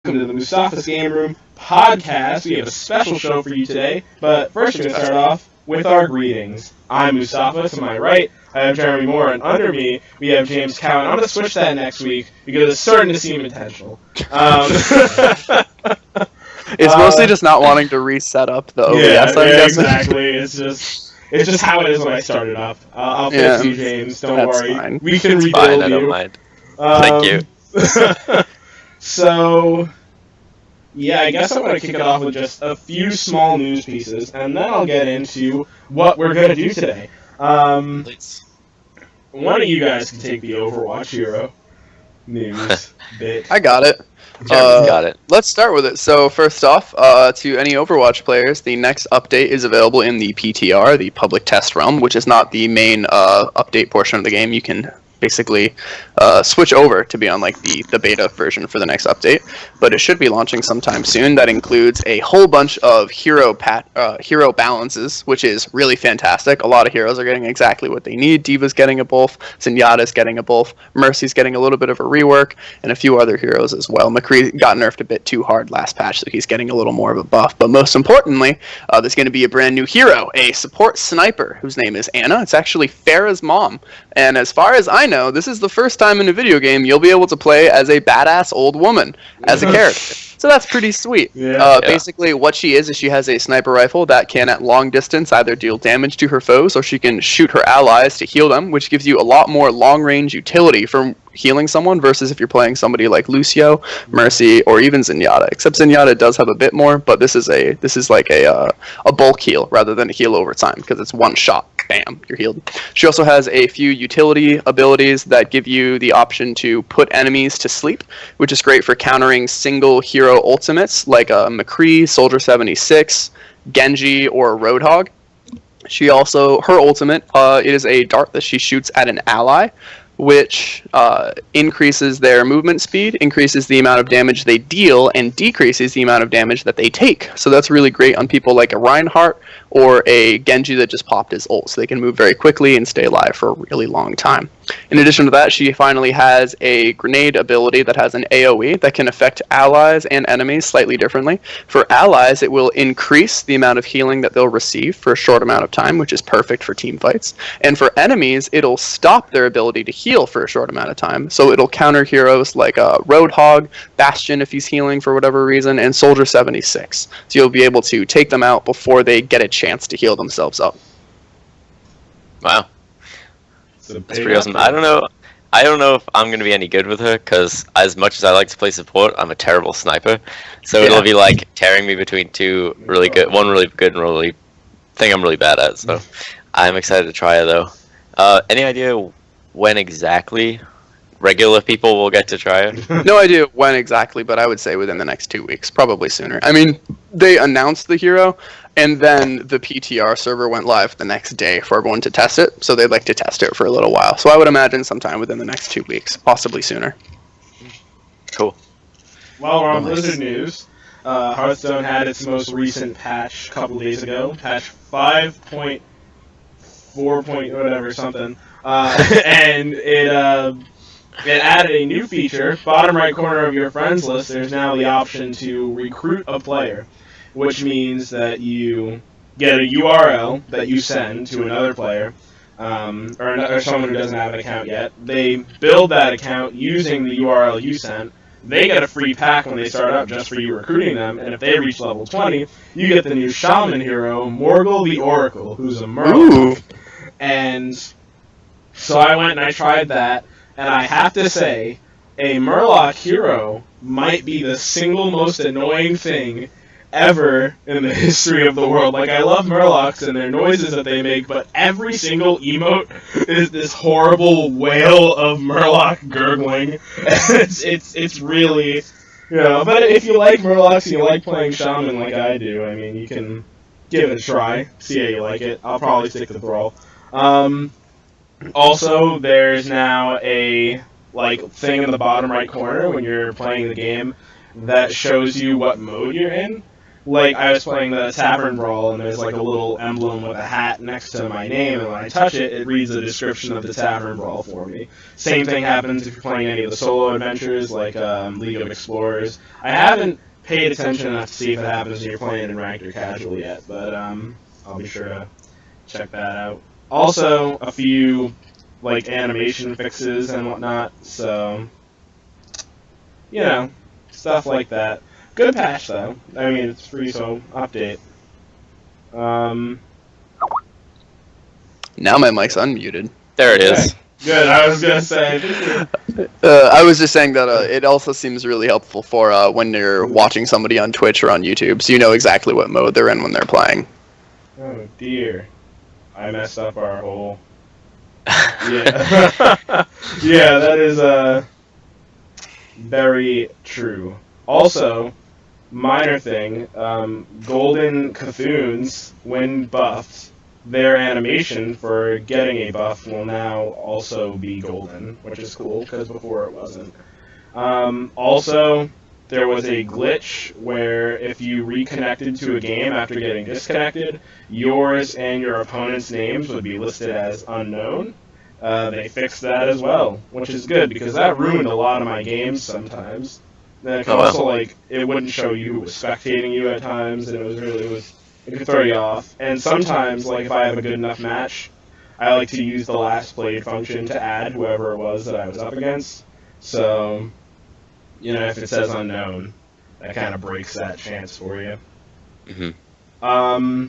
welcome to the Mustapha's Game Room podcast. We have a special show for you today, but first we're going to start off with our greetings. I'm Mustapha. To my right, I have Jeremy Moore, and under me, we have James Cowan. I'm going to switch that next week because it's starting to seem intentional. It's mostly just not wanting to reset up the OBS. Yeah, exactly. It's just how it is when I started up. I'll fix you, James. Don't worry. Fine. We can rebuild fine, I don't mind. Thank you. So, yeah, I guess I'm going to kick it off with just a few small news pieces, and then I'll get into what we're going to do today. Please. One of you guys can take the Overwatch Hero news bit. I got it. Jeremy's got it. Let's start with it. So first off, to any Overwatch players, the next update is available in the PTR, the public test realm, which is not the main update portion of the game. You can basically switch over to be on like the beta version for the next update, but it should be launching sometime soon. That includes a whole bunch of hero balances, which is really fantastic. A lot of heroes are getting exactly what they need. D.Va's getting a buff, Zenyatta's getting a buff, Mercy's getting a little bit of a rework, and a few other heroes as well. McCree got nerfed a bit too hard last patch, so he's getting a little more of a buff. But most importantly, there's going to be a brand new hero, a support sniper, whose name is Anna. It's actually Pharah's mom, and as far as I know, this is the first time in a video game you'll be able to play as a badass old woman as a character. So that's pretty sweet. Basically, what she is she has a sniper rifle that can, at long distance, either deal damage to her foes or she can shoot her allies to heal them, which gives you a lot more long-range utility for healing someone versus if you're playing somebody like Lucio, Mercy, or even Zenyatta. Except Zenyatta does have a bit more, but this is like a bulk heal rather than a heal over time because it's one shot. Bam, you're healed. She also has a few utility abilities that give you the option to put enemies to sleep, which is great for countering single hero ultimates like McCree, Soldier 76, Genji, or Roadhog. She also, her ultimate, it is a dart that she shoots at an ally, which increases their movement speed, increases the amount of damage they deal, and decreases the amount of damage that they take. So that's really great on people like a Reinhardt or a Genji that just popped his ult, so they can move very quickly and stay alive for a really long time. In addition to that, she finally has a grenade ability that has an AoE that can affect allies and enemies slightly differently. For allies, it will increase the amount of healing that they'll receive for a short amount of time, which is perfect for team fights. And for enemies, it'll stop their ability to heal for a short amount of time, so it'll counter heroes like Roadhog, Bastion if he's healing for whatever reason, and Soldier 76. So you'll be able to take them out before they get a chance to heal themselves up. Wow. That's pretty awesome. I don't know if I'm gonna be any good with her, because as much as I like to play support, I'm a terrible sniper. So it'll be like tearing me between two really good, one really good and really thing I'm really bad at. So I'm excited to try her though. Any idea when exactly regular people will get to try it? No idea when exactly, but I would say within the next 2 weeks, probably sooner. I mean, they announced the hero, and then the PTR server went live the next day for everyone to test it, so they'd like to test it for a little while. So I would imagine sometime within the next 2 weeks, possibly sooner. Cool. Well, we're on Blizzard news. Hearthstone had its most recent patch a couple days ago, patch 5.4. Whatever something, and it added a new feature. Bottom right corner of your friends list, there's now the option to recruit a player, which means that you get a URL that you send to another player, or someone who doesn't have an account yet. They build that account using the URL you sent. They get a free pack when they start up just for you recruiting them, and if they reach level 20, you get the new Shaman hero, Morgul the Oracle, who's a Murloc. And so I went and I tried that, and I have to say, a Murloc hero might be the single most annoying thing ever in the history of the world. Like, I love Murlocs and their noises that they make, but every single emote is this horrible wail of Murloc gurgling. It's really, you know, but if you like Murlocs and you like playing Shaman like I do, I mean, you can give it a try, see how you like it. I'll probably stick to Thrall. Also, there's now a thing in the bottom right corner when you're playing the game that shows you what mode you're in. like I was playing the Tavern Brawl, and there's like a little emblem with a hat next to my name, and when I touch it, it reads a description of the Tavern Brawl for me. Same thing happens if you're playing any of the solo adventures, like League of Explorers. I haven't paid attention enough to see if it happens when you're playing in ranked or casual yet, but I'll be sure to check that out. Also, a few like animation fixes and whatnot, so you know, stuff like that. Good patch though. I mean, it's free, so update. Now my mic's unmuted. There it is. Good. I was gonna say. I was just saying that it also seems really helpful for when you're watching somebody on Twitch or on YouTube, so you know exactly what mode they're in when they're playing. Oh dear, I messed up our whole. Yeah, yeah, that is very true. Also, minor thing, Golden Cthulhu's, when buffed, their animation for getting a buff will now also be golden, which is cool, because before it wasn't. Also, there was a glitch where if you reconnected to a game after getting disconnected, yours and your opponent's names would be listed as unknown. They fixed that as well, which is good, because that ruined a lot of my games sometimes. Then it could also, like, it wouldn't show you who was spectating you at times, and it could throw you off. And sometimes, like, if I have a good enough match, I like to use the last played function to add whoever it was that I was up against. So, you know, if it says unknown, that kind of breaks that chance for you. Mm-hmm.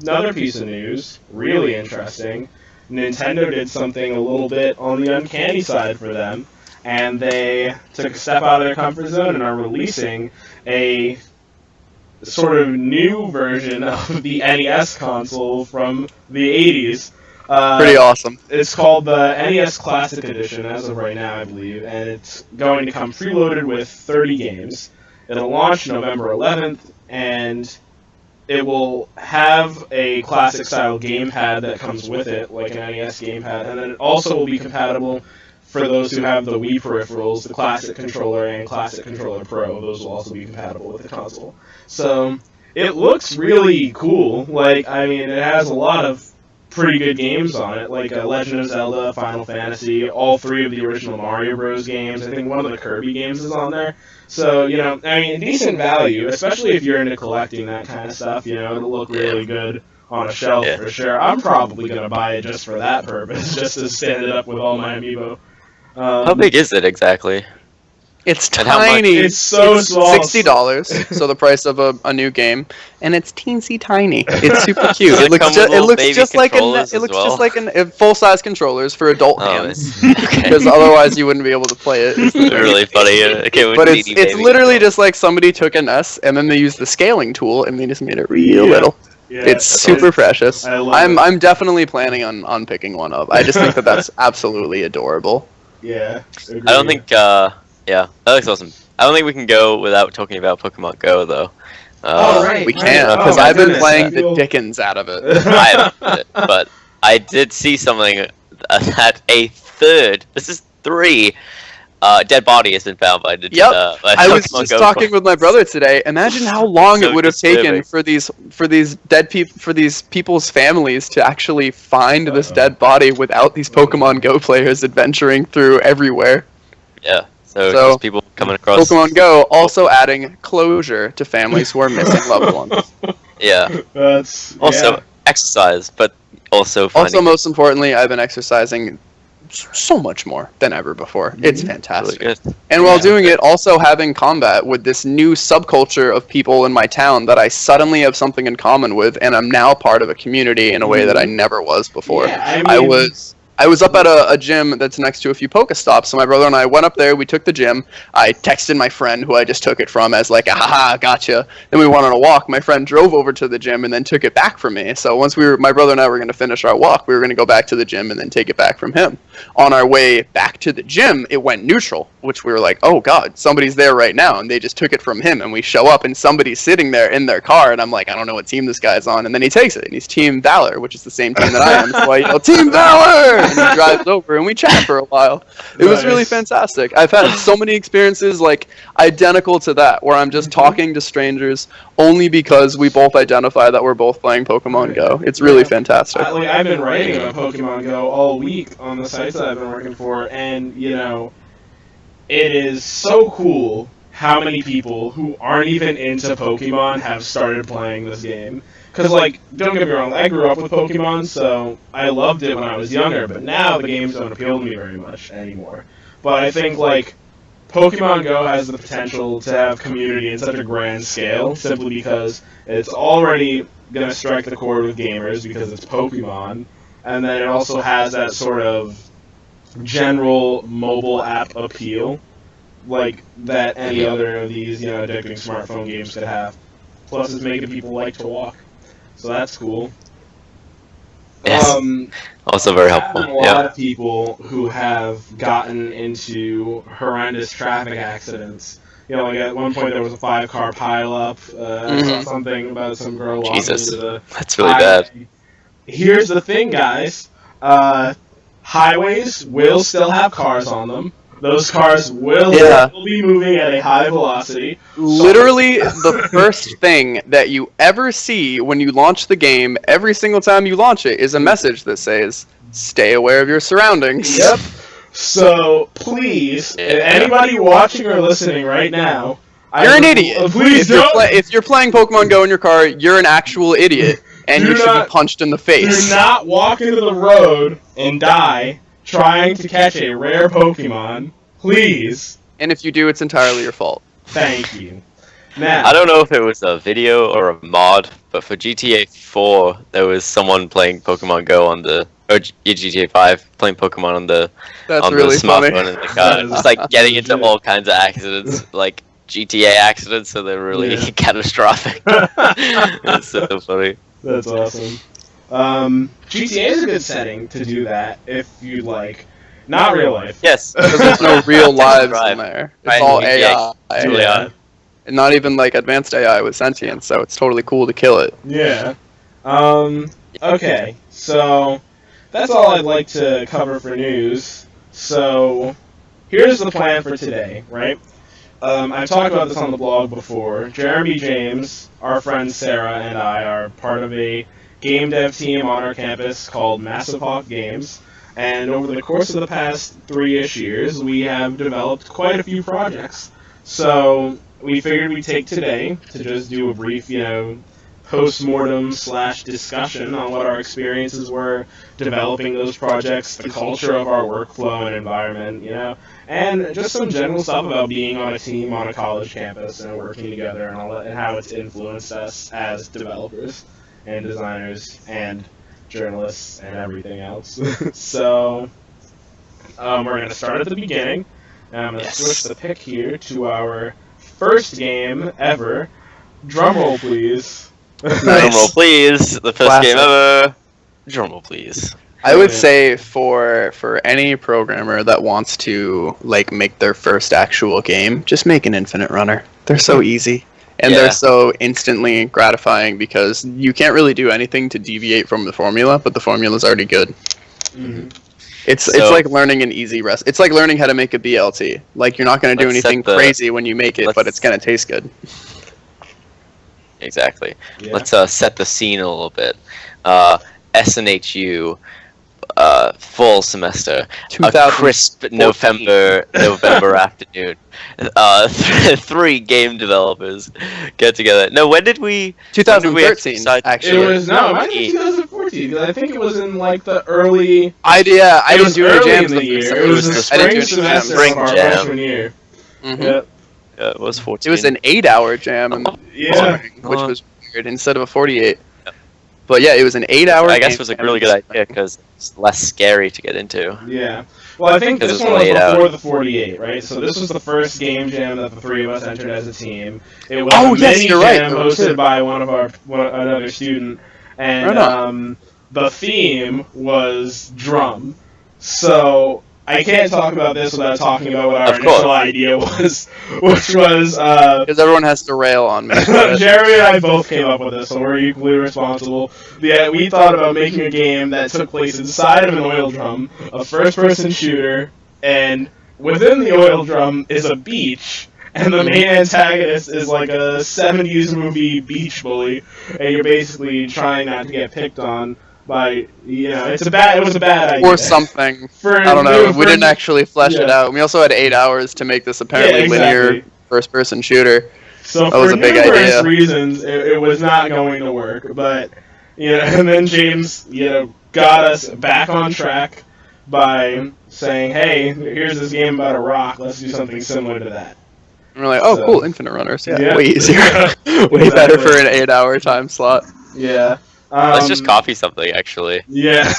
Another piece of news, really interesting, Nintendo did something a little bit on the uncanny side for them, and they took a step out of their comfort zone and are releasing a sort of new version of the NES console from the 80s. Pretty awesome. It's called the NES Classic Edition as of right now, I believe, and it's going to come preloaded with 30 games. It'll launch November 11th, and it will have a classic-style gamepad that comes with it, like an NES gamepad, and then it also will be compatible for those who have the Wii peripherals, the Classic Controller and Classic Controller Pro. Those will also be compatible with the console. So, it looks really cool. Like, I mean, it has a lot of pretty good games on it, like Legend of Zelda, Final Fantasy, all three of the original Mario Bros. Games. I think one of the Kirby games is on there. So, you know, I mean, decent value, especially if you're into collecting that kind of stuff. You know, it'll look really good on a shelf for sure. I'm probably going to buy it just for that purpose, just to stand it up with all my amiibo. How big is it exactly? It's And how much? tiny. It's so small. $60, so the price of a new game, and it's teensy tiny. It's super cute. Does It it looks come with little baby just like controllers as well? full-size controllers for adult hands, Okay. because otherwise you wouldn't be able to play it. It's really funny. Okay, But it's literally just like somebody took an S and then they used the scaling tool and they just made it real little. Yeah, It's super precious. I love I'm definitely planning on picking one up. I just think that's absolutely adorable. Yeah. I don't think, yeah, that looks awesome. I don't think we can go without talking about Pokemon Go, though. Right. We can't, because I've been playing the dickens out of it. I haven't played it, but I did see something that a third, this is 3, dead body has been found by the I was just talking with my brother today. Imagine how long So it would have taken disturbing. for these people's families to actually find this dead body without these Pokemon Go players adventuring through everywhere. Yeah, so just people coming across Pokemon Go also adding closure to families who are missing loved ones. Yeah. That's Also exercise, but also finding Also, most importantly, I've been exercising so much more than ever before. It's fantastic. really good. And while doing it, also having combat with this new subculture of people in my town that I suddenly have something in common with, and I'm now part of a community in a way that I never was before. Yeah, I mean, I was up at a gym that's next to a few Pokestops, so my brother and I went up there, we took the gym, I texted my friend who I just took it from as like, haha, gotcha. Then we went on a walk, my friend drove over to the gym and then took it back from me. So once my brother and I were going to finish our walk, we were going to go back to the gym and then take it back from him. On our way back to the gym, it went neutral, which we were like, oh god, somebody's there right now, and they just took it from him, and we show up and somebody's sitting there in their car, and I'm like, I don't know what team this guy's on, and then he takes it, and he's Team Valor, which is the same team that I am, so I yell, Team Valor! and he drives over and we chat for a while. It was really fantastic. I've had so many experiences like identical to that where I'm just talking to strangers only because we both identify that we're both playing Pokemon Go. It's really fantastic. I've been writing about Pokemon Go all week on the sites that I've been working for, and it is so cool how many people who aren't even into Pokemon have started playing this game. Because, don't get me wrong, I grew up with Pokemon, so I loved it when I was younger, but now the games don't appeal to me very much anymore. But I think, Pokemon Go has the potential to have community in such a grand scale, simply because it's already going to strike the chord with gamers, because it's Pokemon, and then it also has that sort of general mobile app appeal, that any other of these, addicting smartphone games could have. Plus, it's making people like to walk. So that's cool. Yes. Also very helpful. A lot of people who have gotten into horrendous traffic accidents. At one point there was a 5-car pileup. I saw something about some girl walking into the that's really bad. Here's the thing, guys. Highways will still have cars on them. Those cars will be moving at a high velocity. Literally, the first thing that you ever see when you launch the game, every single time you launch it, is a message that says, "Stay aware of your surroundings." Yep. So, please, anybody watching or listening right now, you're an idiot. Please if you're playing Pokemon Go in your car, you're an actual idiot, and you should be punched in the face. Do not walk into the road and die trying to catch a rare Pokemon, please. And if you do, it's entirely your fault. Thank you. Now, I don't know if it was a video or a mod, but for GTA 4, there was someone playing Pokemon Go on the, or GTA 5 playing Pokemon on the, really smartphone funny. in the car. It's getting into all kinds of accidents, like GTA accidents, so they're really catastrophic. It's so funny. That's awesome. GTA is a good setting to do that if you'd like. Not real life. Yes. Because there's no real lives in there. It's all AI. Yeah. And not even advanced AI with sentience, so it's totally cool to kill it. Yeah. Okay, so that's all I'd like to cover for news. So here's the plan for today, right? I've talked about this on the blog before. Jeremy James, our friend Sarah, and I are part of a game dev team on our campus called Massive Hawk Games, and over the course of the past 3-ish years, we have developed quite a few projects. So we figured we'd take today to just do a brief, post-mortem / discussion on what our experiences were developing those projects, the culture of our workflow and environment, and just some general stuff about being on a team on a college campus and working together and all that, and how it's influenced us as developers and designers and journalists and everything else. So we're going to start at the beginning. I'm going to switch the pick here to our first game ever. Drumroll, please. Drumroll, please. The first game ever. Drumroll, please. I would say for any programmer that wants to make their first actual game, just make an infinite runner. They're so easy. And they're so instantly gratifying because you can't really do anything to deviate from the formula, but the formula's already good. Mm-hmm. It's like learning an easy recipe. It's like learning how to make a BLT. You're not going to do anything crazy when you make it, but it's going to taste good. Exactly. Yeah. Let's set the scene a little bit. SNHU, fall semester, a crisp November afternoon. 3 game developers get together. No, when did we? 2013. Actually, it was it might be 2014 because I think it was in the early. I didn't do any jams in the year. It was the spring semester of our freshman year. Mm-hmm. Yep. Yeah, it was 14. It was an 8-hour jam, which was weird instead of a 48. But yeah, it was an 8-hour. I guess it was a really good idea because it's less scary to get into. Yeah. Well, I think this one was before the 48, right? So this was the first game jam that the 3 of us entered as a team. It was a mini jam hosted by another student, and the theme was drum. So I can't talk about this without talking about what our initial idea was, which was because everyone has to rail on me. Jeremy and I both came up with this, so we're equally responsible. Yeah, we thought about making a game that took place inside of an oil drum, a first-person shooter, and within the oil drum is a beach, and the main antagonist is like a 70s movie beach bully, and you're basically trying not to get picked on by, it was a bad idea. Or something. I don't know. We didn't actually flesh it out. We also had 8 hours to make this apparently linear first-person shooter. So that was a big idea. For reasons, it was not going to work. But, and then James, got us back on track by saying, hey, here's this game about a rock. Let's do something similar to that. And we're like, oh, cool, Infinite Runners. Yeah, way easier. Way better for an 8-hour time slot. Yeah. Let's just copy something, actually. Yeah.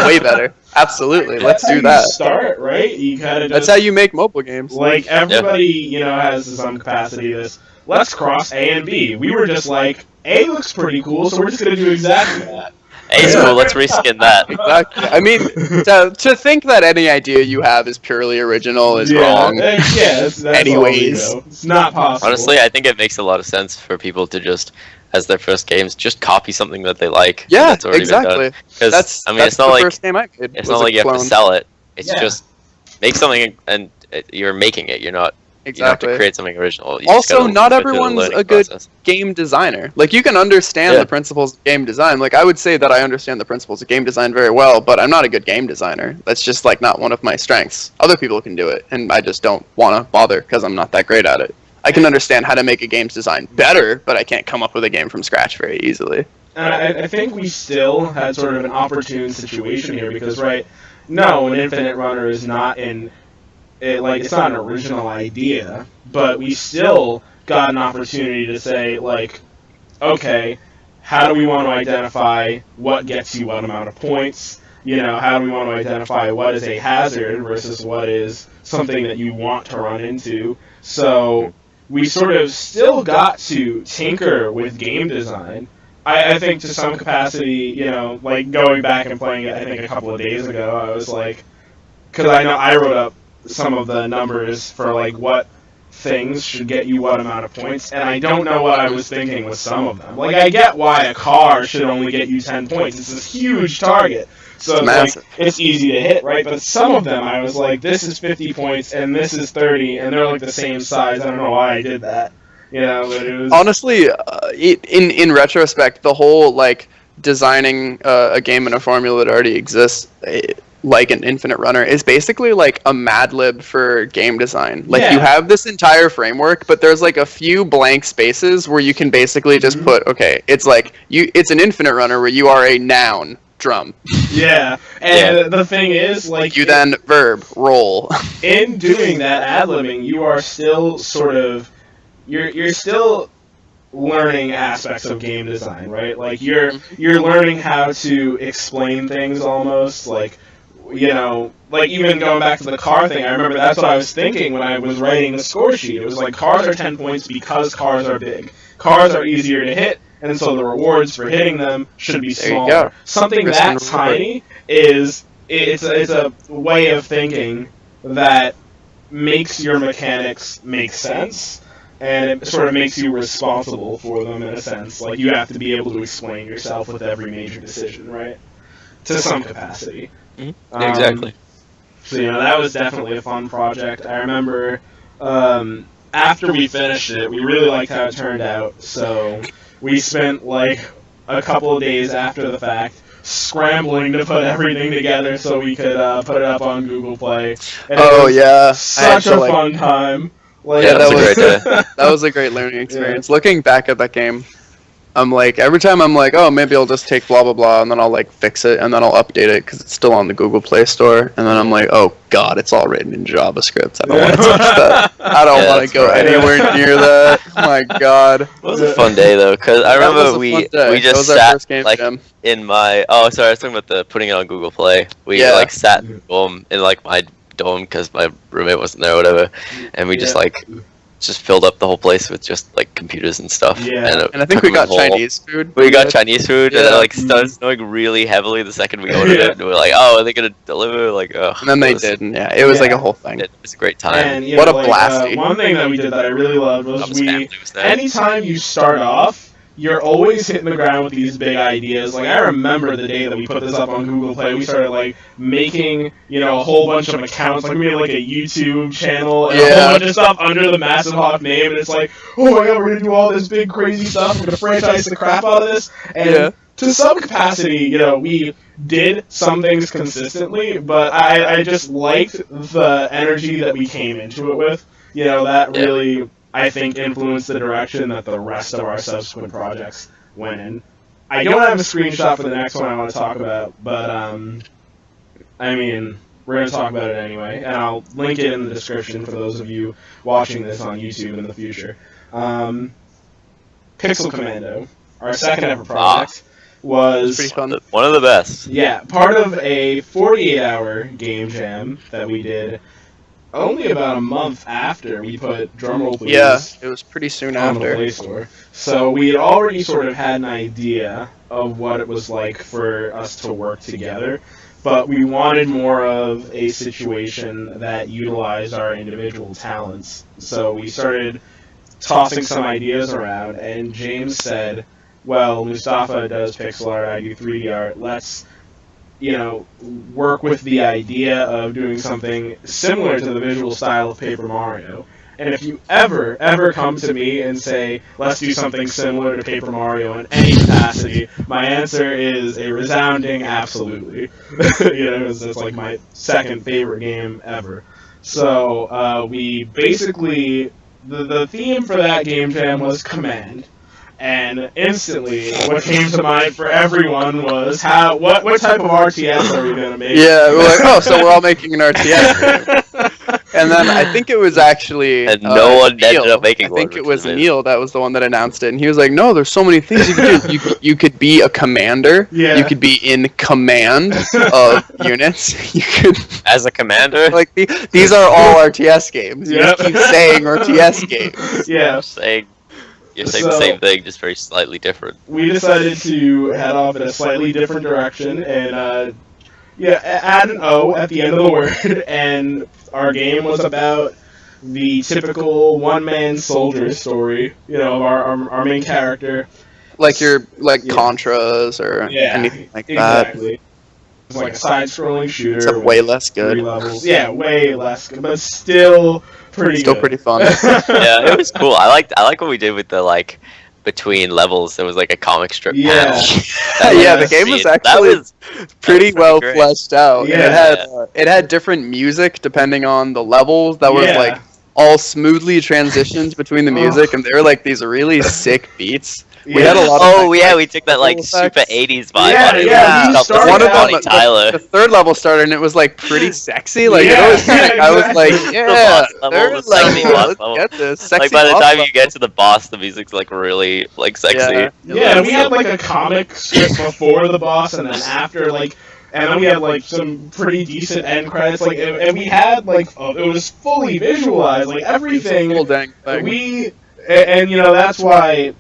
Way better. Absolutely. Let's do that. Start, right? You kinda That's how you make mobile games. Like, everybody, has some capacity to this. Let's cross A and B. We were just like, A looks pretty cool, so we're just going to do exactly that. A's cool, let's reskin that. Exactly. I mean, to think that any idea you have is purely original is wrong. That's anyways. It's not possible. Honestly, I think it makes a lot of sense for people to just, as their first games, just copy something that they like. Yeah, that's exactly. Because it's not like the first game I made. It's not like you have to sell it. It's just make something and you're making it. You're not. Exactly. You don't have to create something original. You also, not everyone's a good game designer. Like, you can understand the principles of game design. Like, I would say that I understand the principles of game design very well, but I'm not a good game designer. That's just, like, not one of my strengths. Other people can do it, and I just don't want to bother because I'm not that great at it. I can understand how to make a game's design better, but I can't come up with a game from scratch very easily. And I think we still had sort of an opportune situation here because, no, an Infinite Runner is not it's not an original idea, but we still got an opportunity to say, okay, how do we want to identify what gets you what amount of points? How do we want to identify what is a hazard versus what is something that you want to run into? So we sort of still got to tinker with game design. I think to some capacity, going back and playing it, I think a couple of days ago, I was like, because I know I wrote up some of the numbers for what things should get you what amount of points, and I don't know what I was thinking with some of them. I get why a car should only get you 10 points. It's this huge target, so it's easy to hit, right? But some of them, I was like, this is 50 points, and this is 30, and they're the same size. I don't know why I did that. But it was... Honestly, in retrospect, the whole designing a game in a formula that already exists, like an Infinite Runner, is basically a Mad Lib for game design. You have this entire framework, but there's a few blank spaces where you can basically just put, okay, it's it's an Infinite Runner where you are a noun drum. Yeah, and the thing is, then verb roll. In doing that ad-libbing, you are still sort of, you're still learning aspects of game design, right? You're learning how to explain things almost, even going back to the car thing, I remember that's what I was thinking when I was writing the score sheet. It was cars are 10 points because cars are big. Cars are easier to hit, and so the rewards for hitting them should be smaller. Something that tiny it's a way of thinking that makes your mechanics make sense, and it sort of makes you responsible for them in a sense. You have to be able to explain yourself with every major decision, right? To some capacity. Mm-hmm. Exactly. So that was definitely a fun project. I remember after we finished it, we really liked how it turned out. So we spent a couple of days after the fact scrambling to put everything together so we could put it up on Google Play. And such a fun time. That was a great learning experience. Looking back at that game, I'm every time I'm oh, maybe I'll just take blah blah blah, and then I'll fix it, and then I'll update it because it's still on the Google Play Store, and then I'm oh god, it's all written in JavaScript. I don't want to touch that. I don't want to go anywhere near that. Oh my god. It was a fun day though, because I remember we just sat in my I was talking about the putting it on Google Play. We sat in my dorm because my roommate wasn't there or whatever, and we just just filled up the whole place with just like computers and stuff. Yeah. And I think we got Chinese food. We got Chinese food, and it like started snowing really heavily the second we ordered it. And we were like, "Oh, are they gonna deliver?" Like, oh. And then they didn't. Yeah, it was like a whole thing. It was a great time. And, What a like, blasty. one thing that we did that I really loved was family was there. anytime you start off, you're always hitting the ground with these big ideas. Like, I remember the day that we put this up on Google Play, we started, like, making, a whole bunch of accounts. Like, we made, like, a YouTube channel and a whole bunch of stuff under the Massive Hawk name, and it's like, oh my god, we're gonna do all this big, crazy stuff, we're gonna franchise the crap out of this, and to some capacity, we did some things consistently, but I just liked the energy that we came into it with. That really... I think influenced the direction that the rest of our subsequent projects went in. I don't have a screenshot for the next one I want to talk about, but we're going to talk about it anyway, and I'll link it in the description for those of you watching this on YouTube in the future. Pixel Commando, our second ever project, was pretty fun. One of the best. Yeah, part of a 48-hour game jam that we did. Only about a month after we put drumroll please. Yeah, it was pretty soon on after. the Play Store. So we had already sort of had an idea of what it was like for us to work together, but we wanted more of a situation that utilized our individual talents. So we started tossing some ideas around, and James said, well, Mustapha does pixel art, I do 3D art, let's work with the idea of doing something similar to the visual style of Paper Mario. And if you ever come to me and say, let's do something similar to Paper Mario in any capacity, my answer is a resounding absolutely. It's like my second favorite game ever. So we basically, the theme for that game jam was Command. And instantly, what came to mind for everyone was what type of RTS are we gonna make? Yeah, we're like, so we're all making an RTS. And then I think it was actually and no one Neil. ended up making one. I think it was Neil that was the one that announced it, and he was like, "No, there's so many things you could do. You could be a commander. Yeah. You could be in command of units. You could as a commander. Like these are all RTS games. You just keep saying RTS games. Yeah. You're saying the same thing, just very slightly different. We decided to head off in a slightly different direction and add an O at the end of the word, and our game was about the typical one-man soldier story, of our main character. Like Contras or anything like that. Exactly. It's like a side-scrolling shooter. It's way less good. 3 levels. Yeah, way less good, but still pretty fun. Yeah, it was cool. I like what we did with the between levels. There was like a comic strip panel. The game was actually pretty well fleshed out. Yeah. And it had different music depending on the levels. That was like all smoothly transitioned between the music, and they were like these really sick beats. We had a lot of we took that super 80s vibe on it. One of them, Tyler. The third level started and it was like pretty sexy. Like it was I was like, let's get this. Sexy by the time you get to the boss, the music's like really sexy. Yeah, we had like a comic strip before the boss, and then after and then we had some pretty decent end credits. And we had it was fully visualized, everything. Whole dang thing. That's why.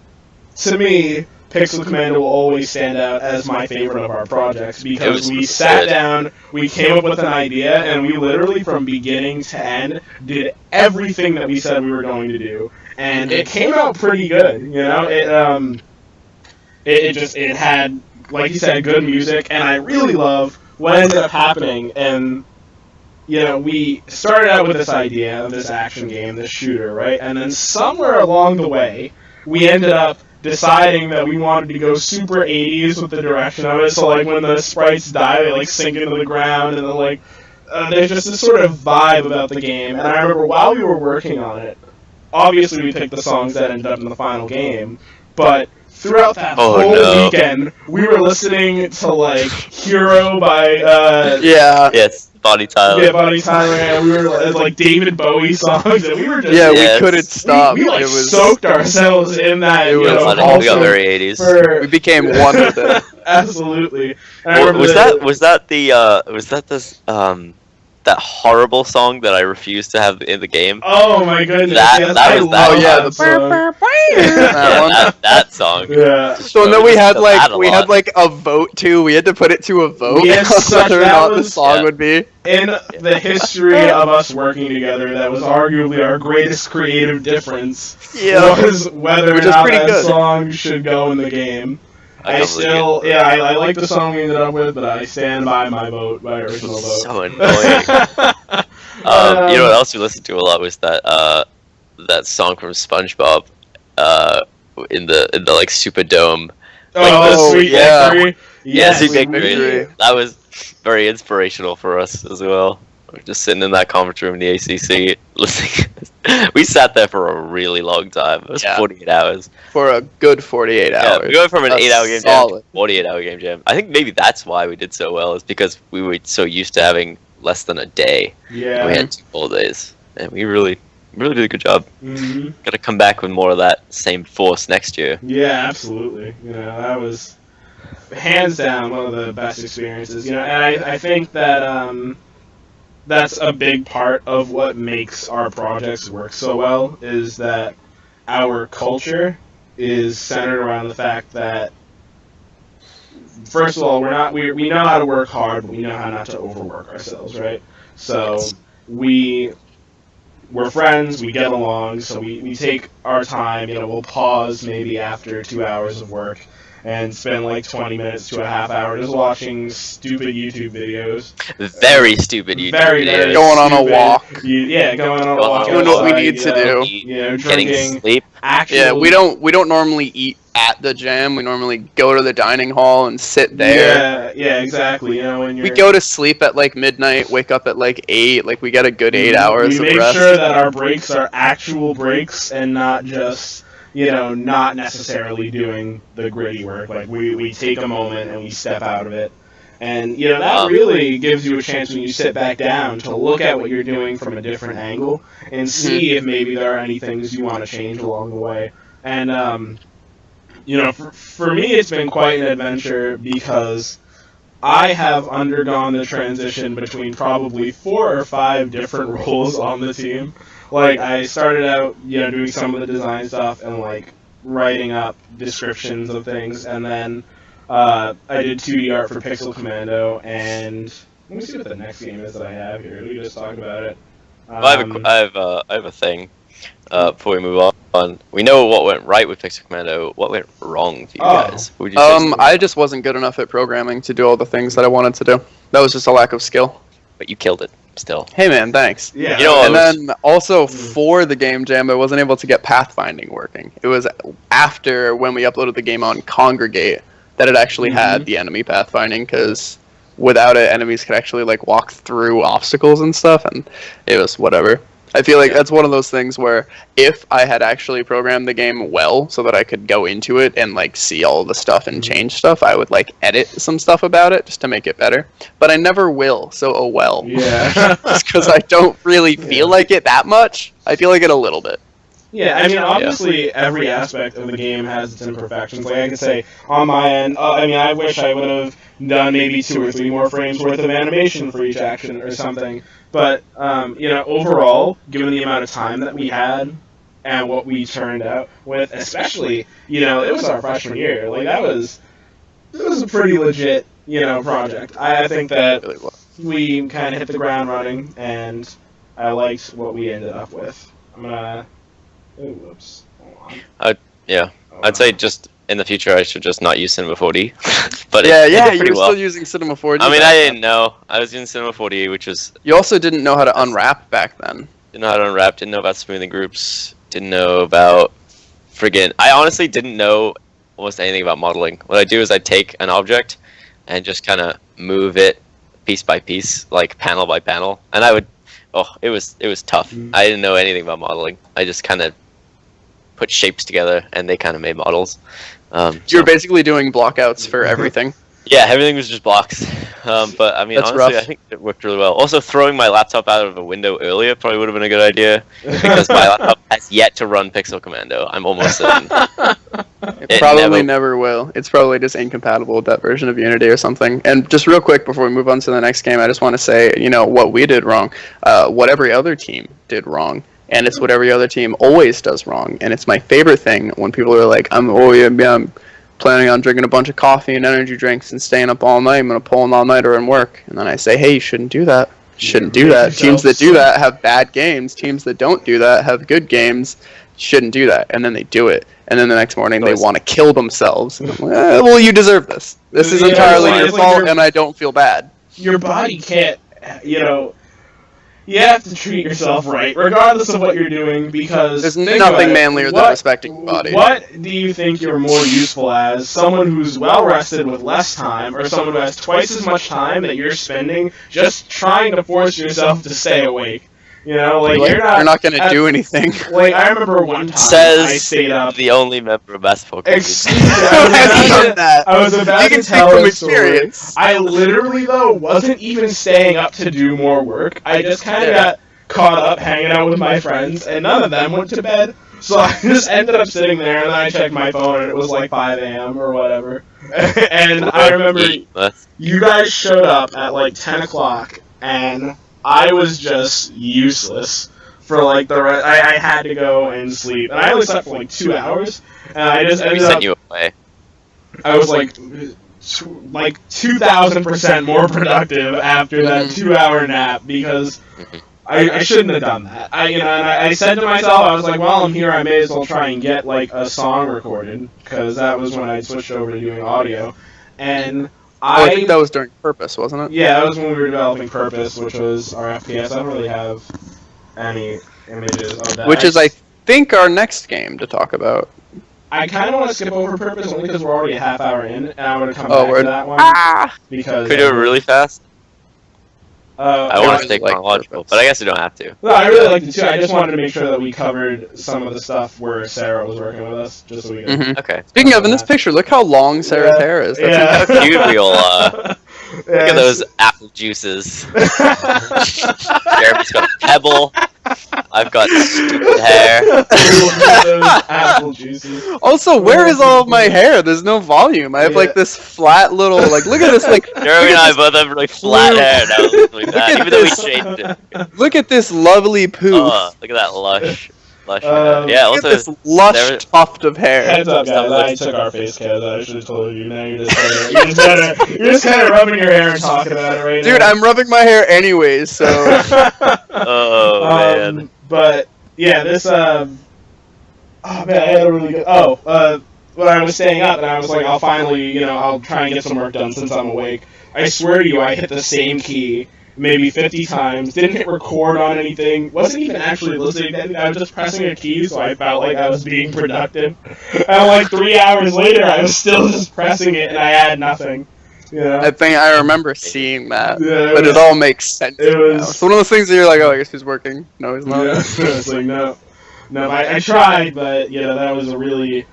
To me, Pixel Commando will always stand out as my favorite of our projects, because we sat down, we came up with an idea, and we literally, from beginning to end, did everything that we said we were going to do. And it came out pretty good, It had, like you said, good music, and I really love what ended up happening. And, we started out with this idea of this action game, this shooter, right? And then somewhere along the way, we ended up deciding that we wanted to go super 80s with the direction of it. So when the sprites die, they sink into the ground, and then there's just this sort of vibe about the game. And I remember while we were working on it, obviously we picked the songs that ended up in the final game, but throughout that whole weekend, we were listening to Hero by Yes. Bonnie Tyler. Yeah, Bonnie Tyler, and we were David Bowie songs, and we were just we couldn't stop. We soaked ourselves in that. It was very 80s. We became one with it. Absolutely. Was that the that horrible song that I refused to have in the game. Oh my goodness! That song. Yeah. So and then we had like a vote too. We had to put it to a vote whether or not the song would be. In the history of us working together, that was arguably our greatest creative difference. Was whether or not that song should go in the game. I like the song we ended up with, but I stand by my vote, my original vote. So annoying. You know what else we listened to a lot was that song from SpongeBob, in the like Superdome. The Sweet Victory. Yeah, Sweet Victory. That was very inspirational for us as well. We're just sitting in that conference room in the ACC listening. We sat there for a really long time. It was 48 hours. For a good 48 hours. Yeah, we went from an 8-hour game jam to a 48-hour game jam. I think maybe that's why we did so well, is because we were so used to having less than a day. Yeah. And we had 2 full days. And we really did a good job. Mm-hmm. Got to come back with more of that same force next year. Yeah, absolutely. You know, that was hands down one of the best experiences. You know, and I think that that's a big part of what makes our projects work so well, is that our culture is centered around the fact that, first of all, we know how to work hard, but we know how not to overwork ourselves, right? So we're friends, we get along, so we take our time, you know, we'll pause maybe after 2 hours of work and spend like 20 minutes to a half hour just watching stupid YouTube videos. Very stupid YouTube videos. Going on a walk. Going on a walk. Doing what we need to do. You know, drinking. Getting sleep. Yeah, we don't normally eat at the jam. We normally go to the dining hall and sit there. Yeah, exactly. You know, when we go to sleep at like midnight, wake up at like 8. Like we get a good 8 hours of rest. We make sure that our breaks are actual breaks and not just, you know, not necessarily doing the gritty work. Like we take a moment and we step out of it. And, you know, that really gives you a chance when you sit back down to look at what you're doing from a different angle and see if maybe there are any things you want to change along the way. And, you know, for me, it's been quite an adventure because I have undergone the transition between probably 4 or 5 different roles on the team. Like, I started out, you know, doing some of the design stuff and, like, writing up descriptions of things, and then I did 2D art for Pixel Commando, and let me see what the next game is that I have here. We just talked about it. I have a thing before we move on. We know what went right with Pixel Commando. What went wrong for you guys? Would you say I just wasn't good enough at programming to do all the things that I wanted to do. That was just a lack of skill. But you killed it still. Hey man, thanks. Yeah. You know, and then also for the game jam, I wasn't able to get pathfinding working. It was after when we uploaded the game on Congregate that it actually had the enemy pathfinding, because without it, enemies could actually like walk through obstacles and stuff, and it was whatever. I feel like that's one of those things where if I had actually programmed the game well so that I could go into it and like see all the stuff and change stuff, I would like edit some stuff about it just to make it better. But I never will, so oh well. Yeah. Just because I don't really feel like it that much. I feel like it a little bit. Yeah, I mean, obviously, every aspect of the game has its imperfections. Like, I could say, on my end, I mean, I wish I would have done maybe 2 or 3 more frames worth of animation for each action or something. But, you know, overall, given the amount of time that we had and what we turned out with, especially, you know, it was our freshman year. Like, it was a pretty legit, you know, project. I think that we kind of hit the ground running, and I liked what we ended up with. I'm gonna... Oh, whoops. Hold on. I'd say just in the future I should just not use Cinema 4D. But you were still using Cinema 4D. I mean, I didn't know. I was using Cinema 4D, which was... You also didn't know how to unwrap back then. Didn't know how to unwrap, didn't know about smoothing groups, didn't know about friggin'... I honestly didn't know almost anything about modeling. What I do is I take an object and just kind of move it piece by piece, like panel by panel. And I would... Oh, it was tough. I didn't know anything about modeling. I just kind of put shapes together, and they kind of made models. You were basically doing blockouts for everything. Yeah, everything was just blocks. But I mean, honestly, rough. I think it worked really well. Also, throwing my laptop out of a window earlier probably would have been a good idea, because my laptop has yet to run Pixel Commando. I'm almost certain. It probably never will. It's probably just incompatible with that version of Unity or something. And just real quick before we move on to the next game, I just want to say, what we did wrong, what every other team did wrong, and it's what every other team always does wrong. And it's my favorite thing when people are like, I'm planning on drinking a bunch of coffee and energy drinks and staying up all night. I'm going to pull an all-nighter and work. And then I say, hey, you shouldn't do that. Shouldn't do that. Teams that do that have bad games. Teams that don't do that have good games. Shouldn't do that. And then they do it. And then the next morning they want to kill themselves. And I'm like, well, you deserve this. This is entirely your fault, and I don't feel bad. Your body can't, you have to treat yourself right, regardless of what you're doing, because there's nothing manlier than respecting your body. What do you think you're more useful as? Someone who's well-rested with less time, or someone who has twice as much time that you're spending just trying to force yourself to stay awake? You're not going to do anything. Like, I remember one time I stayed up. The only member of basketball community. I was about to tell a story. I literally, though, wasn't even staying up to do more work. I just kind of got caught up hanging out with my friends, and none of them went to bed. So I just ended up sitting there, and then I checked my phone, and it was like 5 a.m. or whatever. And I remember you guys showed up at like 10 o'clock, and I was just useless for like the rest. I had to go and sleep, and I only slept for like 2 hours. And I just ended up. You away. I was like 2,000% more productive after that 2-hour nap because I shouldn't have done that. I said to myself, I was like, well, I'm here. I may as well try and get like a song recorded because that was when I switched over to doing audio, and. I think that was during Purpose, wasn't it? Yeah, that was when we were developing Purpose, which was our FPS. I don't really have any images of that. Which is, I think, our next game to talk about. I kind of want to skip over Purpose only because we're already a half hour in, and I want to come back to that one. Because could we do it really fast? I want to stay chronological, but I guess we don't have to. No, I really liked it too. I just wanted to make sure that we covered some of the stuff where Sarah was working with us, just so we could. Okay. Speaking of, in this picture, look how long Sarah Terra is. That's how cute we all Look at those apple juices. Jeremy's got a pebble. I've got stupid hair. Apple juices. Also, where is all of my hair? There's no volume. I have like this flat little look at this Jeremy and I both have really flat hair now. Even though we shaved it. Look at this lovely poof. Look at that lush hair. Yeah, also this lush tuft of hair. Heads up, guys! I took our face cams. I should have told you. Now you're just kind of rubbing your hair and talking about it right now. Dude, I'm rubbing my hair anyways, so. Oh man. But yeah, this oh man, I had a really good. When I was staying up, and I was like, I'll finally, I'll try and get some work done since I'm awake. I swear to you, I hit the same key maybe 50 times, didn't hit record on anything, wasn't even actually listening to anything, I was just pressing a key so I felt like I was being productive. And like 3 hours later, I was still just pressing it and I had nothing. I think I remember seeing that, but it all makes sense. It's one of those things that you're like, oh, I guess he's working. No, he's not. Yeah, it's like, no, I tried, but that was a really,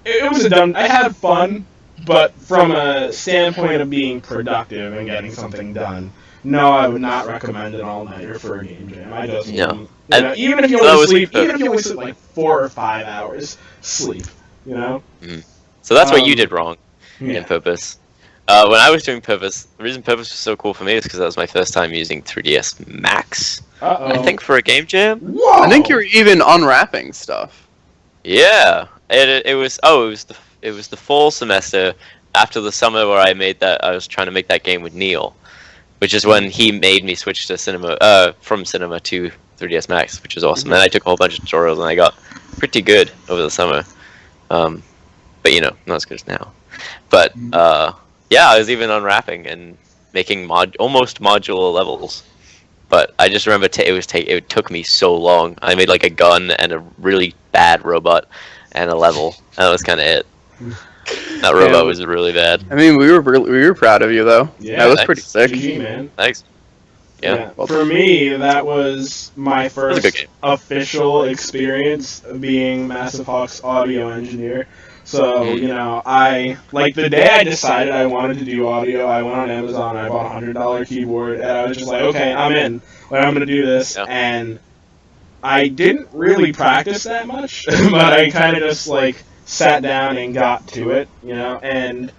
it was a dumb, I had fun, but from a standpoint of being productive and getting something done, no, I would not recommend an all-nighter for a game jam. I just wouldn't. Even if you only sleep like 4 or 5 hours, sleep. So that's what you did wrong in Purpose. When I was doing Purpose, the reason Purpose was so cool for me is because that was my first time using 3ds Max. I think for a game jam. Whoa! I think you were even unwrapping stuff. Yeah, it was the fall semester after the summer where I was trying to make that game with Neil, which is when he made me switch to cinema from cinema to 3ds Max, which was awesome. And I took a whole bunch of tutorials and I got pretty good over the summer. But not as good as now. But yeah, I was even unwrapping and making almost modular levels. But I just remember it took me so long. I made like a gun and a really bad robot and a level. And that was kind of it. That robot was really bad. I mean, we were proud of you though. Yeah, that was pretty sick. GG, man. Thanks. Yeah. For me, that was my first official experience being Massive Hawk's audio engineer. So, I, like, the day I decided I wanted to do audio, I went on Amazon, I bought a $100 keyboard, and I was just like, okay, I'm in. Like, I'm going to do this. Yeah. And I didn't really practice that much, but I kind of just, like, sat down and got to it, you know, and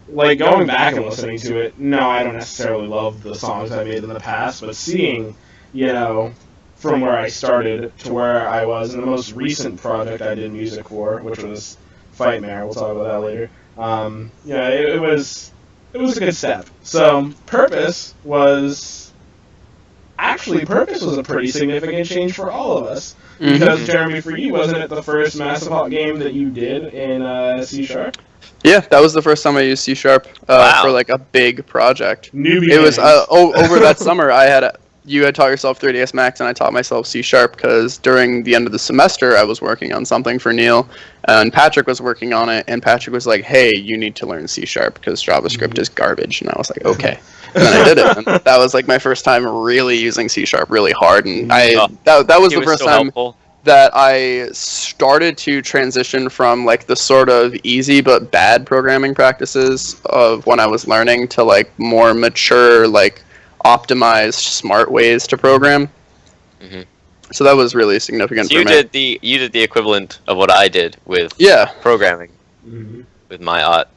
like going back and listening to it, no, I don't necessarily love the songs I made in the past, but seeing, you know, from where I started to where I was in the most recent project I did music for, which was Fightmare, we'll talk about that later. Yeah, it was a good step. So Purpose was a pretty significant change for all of us. Because Jeremy, for you, wasn't it the first Mustapha game that you did in C#? Yeah, that was the first time I used C# for like a big project. Newbie it was over that summer. You had taught yourself 3ds Max, and I taught myself C# because during the end of the semester I was working on something for Neil, and Patrick was working on it, and Patrick was like, "Hey, you need to learn C# because JavaScript is garbage," and I was like, "Okay." And then I did it, and that was like my first time really using C# really hard, and that was the first time that I started to transition from like the sort of easy but bad programming practices of when I was learning to like more mature, like optimized, smart ways to program. So that was really significant for me. You did the equivalent of what I did with programming with my art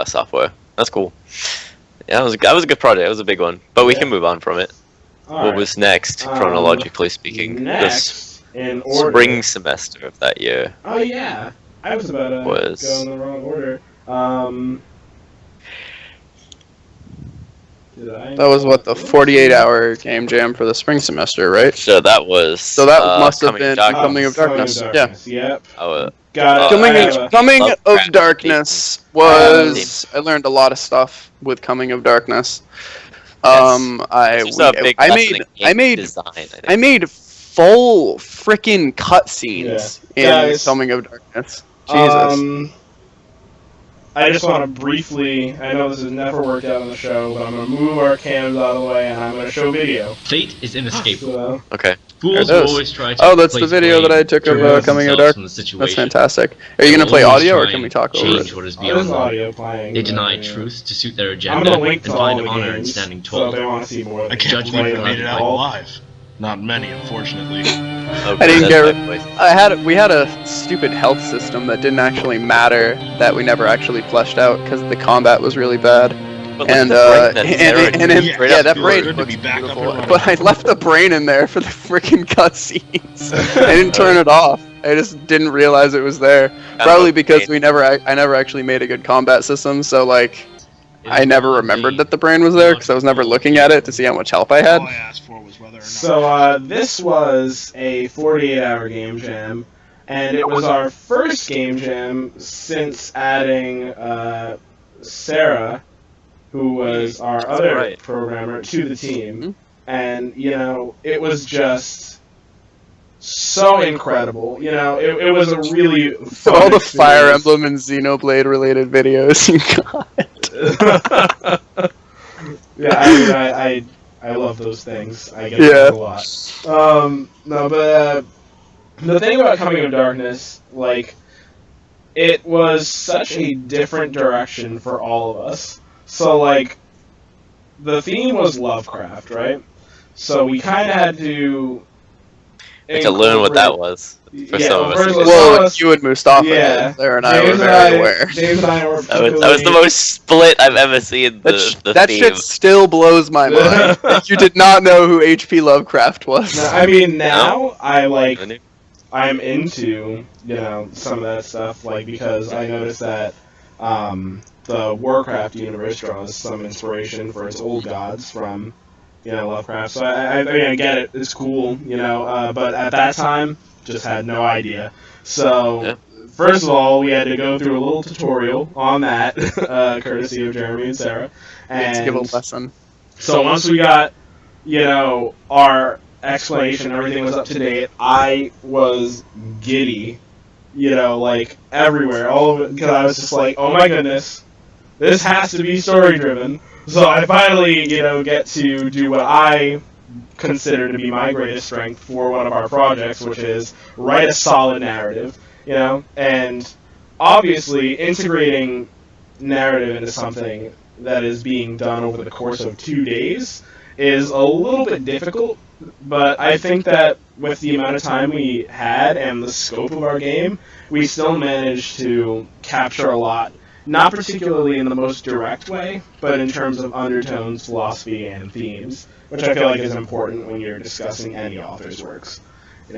software. That's cool. Yeah, that was a good project. It was a big one, but we can move on from it. What was next, chronologically speaking? Next, in order. Spring semester of that year. Oh yeah, I was about to go in the wrong order. That was what, the 48-hour game jam for the spring semester, right? So that was. So that must have been Coming of Darkness. Yeah. Yep. Coming of Darkness was. I learned a lot of stuff with Coming of Darkness. I made full freaking cutscenes in Coming of Darkness. Jesus. I just want to briefly, I know this has never worked out on the show, but I'm going to move our cams out of the way and I'm going to show video. Fate is inescapable. Okay. Fools will always try to that's the video that I took of Coming of Darkness. That's fantastic. Are you going to play audio or can we talk over it? What is beyond audio playing. They deny truth to suit their agenda and find honor in standing tall. So they want to see more. I can't believe they made it out live. Not many, unfortunately. I didn't get. We had a stupid health system that didn't actually matter, that we never actually fleshed out because the combat was really bad. That brain looks beautiful. But I left the brain in there for the freaking cutscenes. I didn't turn it off. I just didn't realize it was there. Probably because I never actually made a good combat system. So like, I never remembered that the brain was there because I was never looking at it to see how much help I had. All I asked for was whether or not. So this was a 48-hour game jam, and it was our first game jam since adding Sarah, who was our other programmer, to the team. And, you know, it was just so incredible. You know, it was a really fun all the experience. Fire Emblem and Xenoblade related videos you got. Yeah, I mean, I love those things. I get that a lot. No, but the thing about Coming of Darkness, like, it was such a different direction for all of us. So, like, the theme was Lovecraft, right? So we kind of had to learn what that was for some of us. Well, you and Mustapha there, and I were very aware. That was the most split I've ever seen. That shit still blows my mind. You did not know who H.P. Lovecraft was. No, I mean, now I'm into, you know, some of that stuff, like, because I noticed that the Warcraft universe draws some inspiration for its old gods from, you know, Lovecraft. So I mean, I get it. It's cool, you know. But at that time, just had no idea. So first of all, we had to go through a little tutorial on that, courtesy of Jeremy and Sarah. And give a lesson. So once we got, you know, our explanation, everything was up to date. I was giddy, you know, like everywhere, all of it, because I was just like, oh my goodness. This has to be story-driven. So I finally, you know, get to do what I consider to be my greatest strength for one of our projects, which is write a solid narrative, you know? And obviously, integrating narrative into something that is being done over the course of 2 days is a little bit difficult But I think that with the amount of time we had and the scope of our game, we still managed to capture a lot. Not particularly in the most direct way, but in terms of undertones, philosophy, and themes, which I feel like is important when you're discussing any author's works.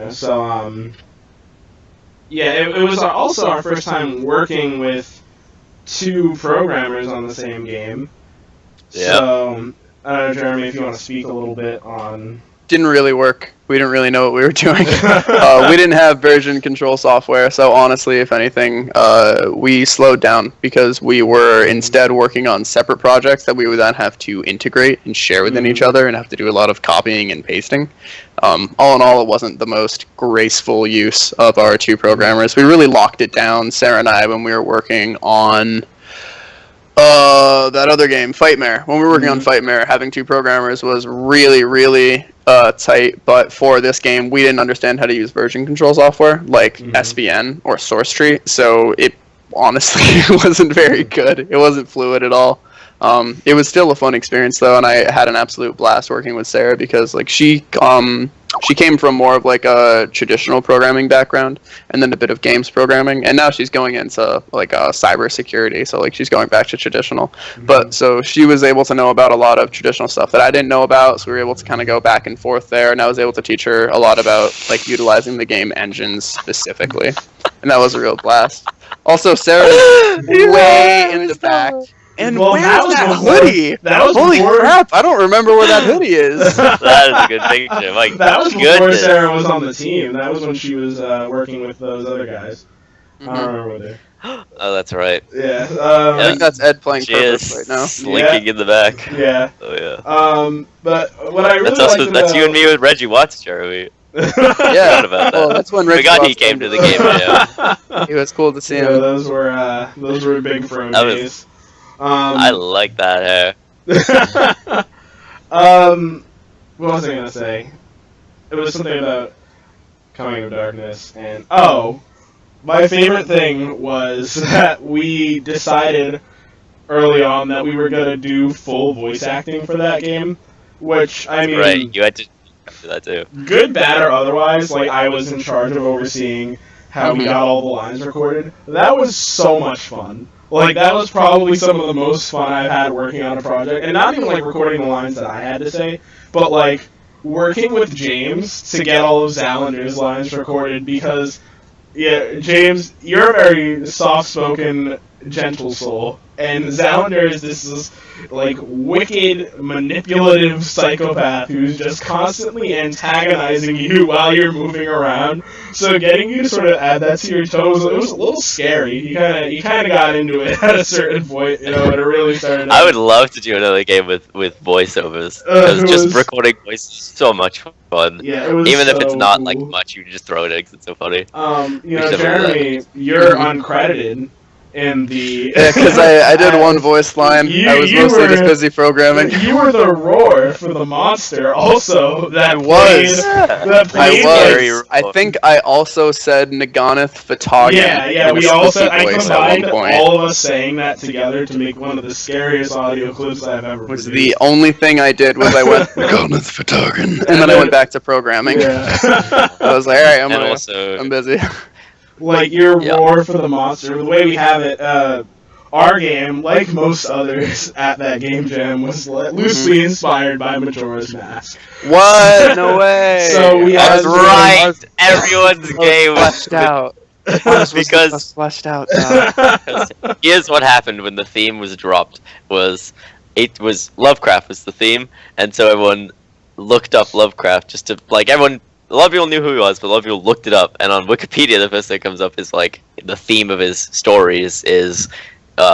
So yeah, it was also our first time working with 2 programmers on the same game. Yeah. So I don't know, Jeremy, if you want to speak a little bit on. Didn't really work. We didn't really know what we were doing. We didn't have version control software, so honestly, if anything, we slowed down because we were instead working on separate projects that we would then have to integrate and share within each other and have to do a lot of copying and pasting. All in all, it wasn't the most graceful use of our 2 programmers. We really locked it down, Sarah and I, when we were working on that other game, Fightmare. When we were working on Fightmare, having 2 programmers was really, really tight, but for this game, we didn't understand how to use version control software, like SVN or source tree, so it honestly wasn't very good. It wasn't fluid at all. It was still a fun experience, though, and I had an absolute blast working with Sarah because, like, she came from more of like a traditional programming background and then a bit of games programming, and now she's going into like cyber security, so like she's going back to traditional. But so she was able to know about a lot of traditional stuff that I didn't know about, so we were able to kind of go back and forth there, and I was able to teach her a lot about like utilizing the game engines specifically, and that was a real blast. Also, Sarah's way in the back. And Well, where's that was that before- hoodie? that was Holy before- crap, I don't remember where that hoodie is. That is a good picture. My That was before goodness. Sarah was on the team. That was when she was working with those other guys. I don't remember what they. Oh, that's right. Yeah. I think that's Ed playing She purpose is right now. slinking in the back. Yeah. Oh yeah. But what I really That's us. liked That's you and about- me with Reggie Watts, Jeremy. Yeah, Forgot about that. well, that's when Rick Forgot he Ross came came to the game. Yeah. It was cool to see Yeah, him. those were big throne That was- days. I like that hair. What was I gonna say? It was something about Coming of Darkness, and my favorite thing was that we decided early on that we were gonna do full voice acting for that game, which I mean, Right, you had to do that too. good, bad, or otherwise, like I was in charge of overseeing how we got all the lines recorded. That was so much fun. Like, that was probably some of the most fun I've had working on a project. And not even, like, recording the lines that I had to say, but, like, working with James to get all of Zalander's lines recorded because, yeah, James, you're a very soft-spoken, gentle soul. And Zalander is this like, wicked, manipulative psychopath who's just constantly antagonizing you while you're moving around. So getting you to sort of add that to your tones, it was a little scary. You kind of got into it at a certain point, and it really started. I would love to do another game with voiceovers. Because just recording voices is so much fun. Yeah, it was Even if it's so not like cool. much, you just throw it in because it's so funny. Jeremy, you're uncredited in the. Yeah, because I did one voice line. I was mostly just busy programming. You were the roar for the monster, also. That was. played. I think I also said Naganath Fatagan. Yeah, we all said. I voice at one combined point. all of us saying that together to make one of the scariest audio clips I've ever Was produced. the only thing I did was I went Naganath Fatagan, and then I went back to programming. Yeah. I was like, all right, And also, I'm busy. Like your Yeah. roar for the monster, the way we have it, our game, like most others at that game jam, was loosely inspired by Majora's Mask. What? No way. So we that's had right. Everyone's game was fleshed out. because fleshed out. here's what happened when the theme was dropped. It was Lovecraft was the theme, and so everyone looked up Lovecraft just to a lot of people knew who he was, but a lot of people looked it up, and on Wikipedia the first thing that comes up is like the theme of his stories is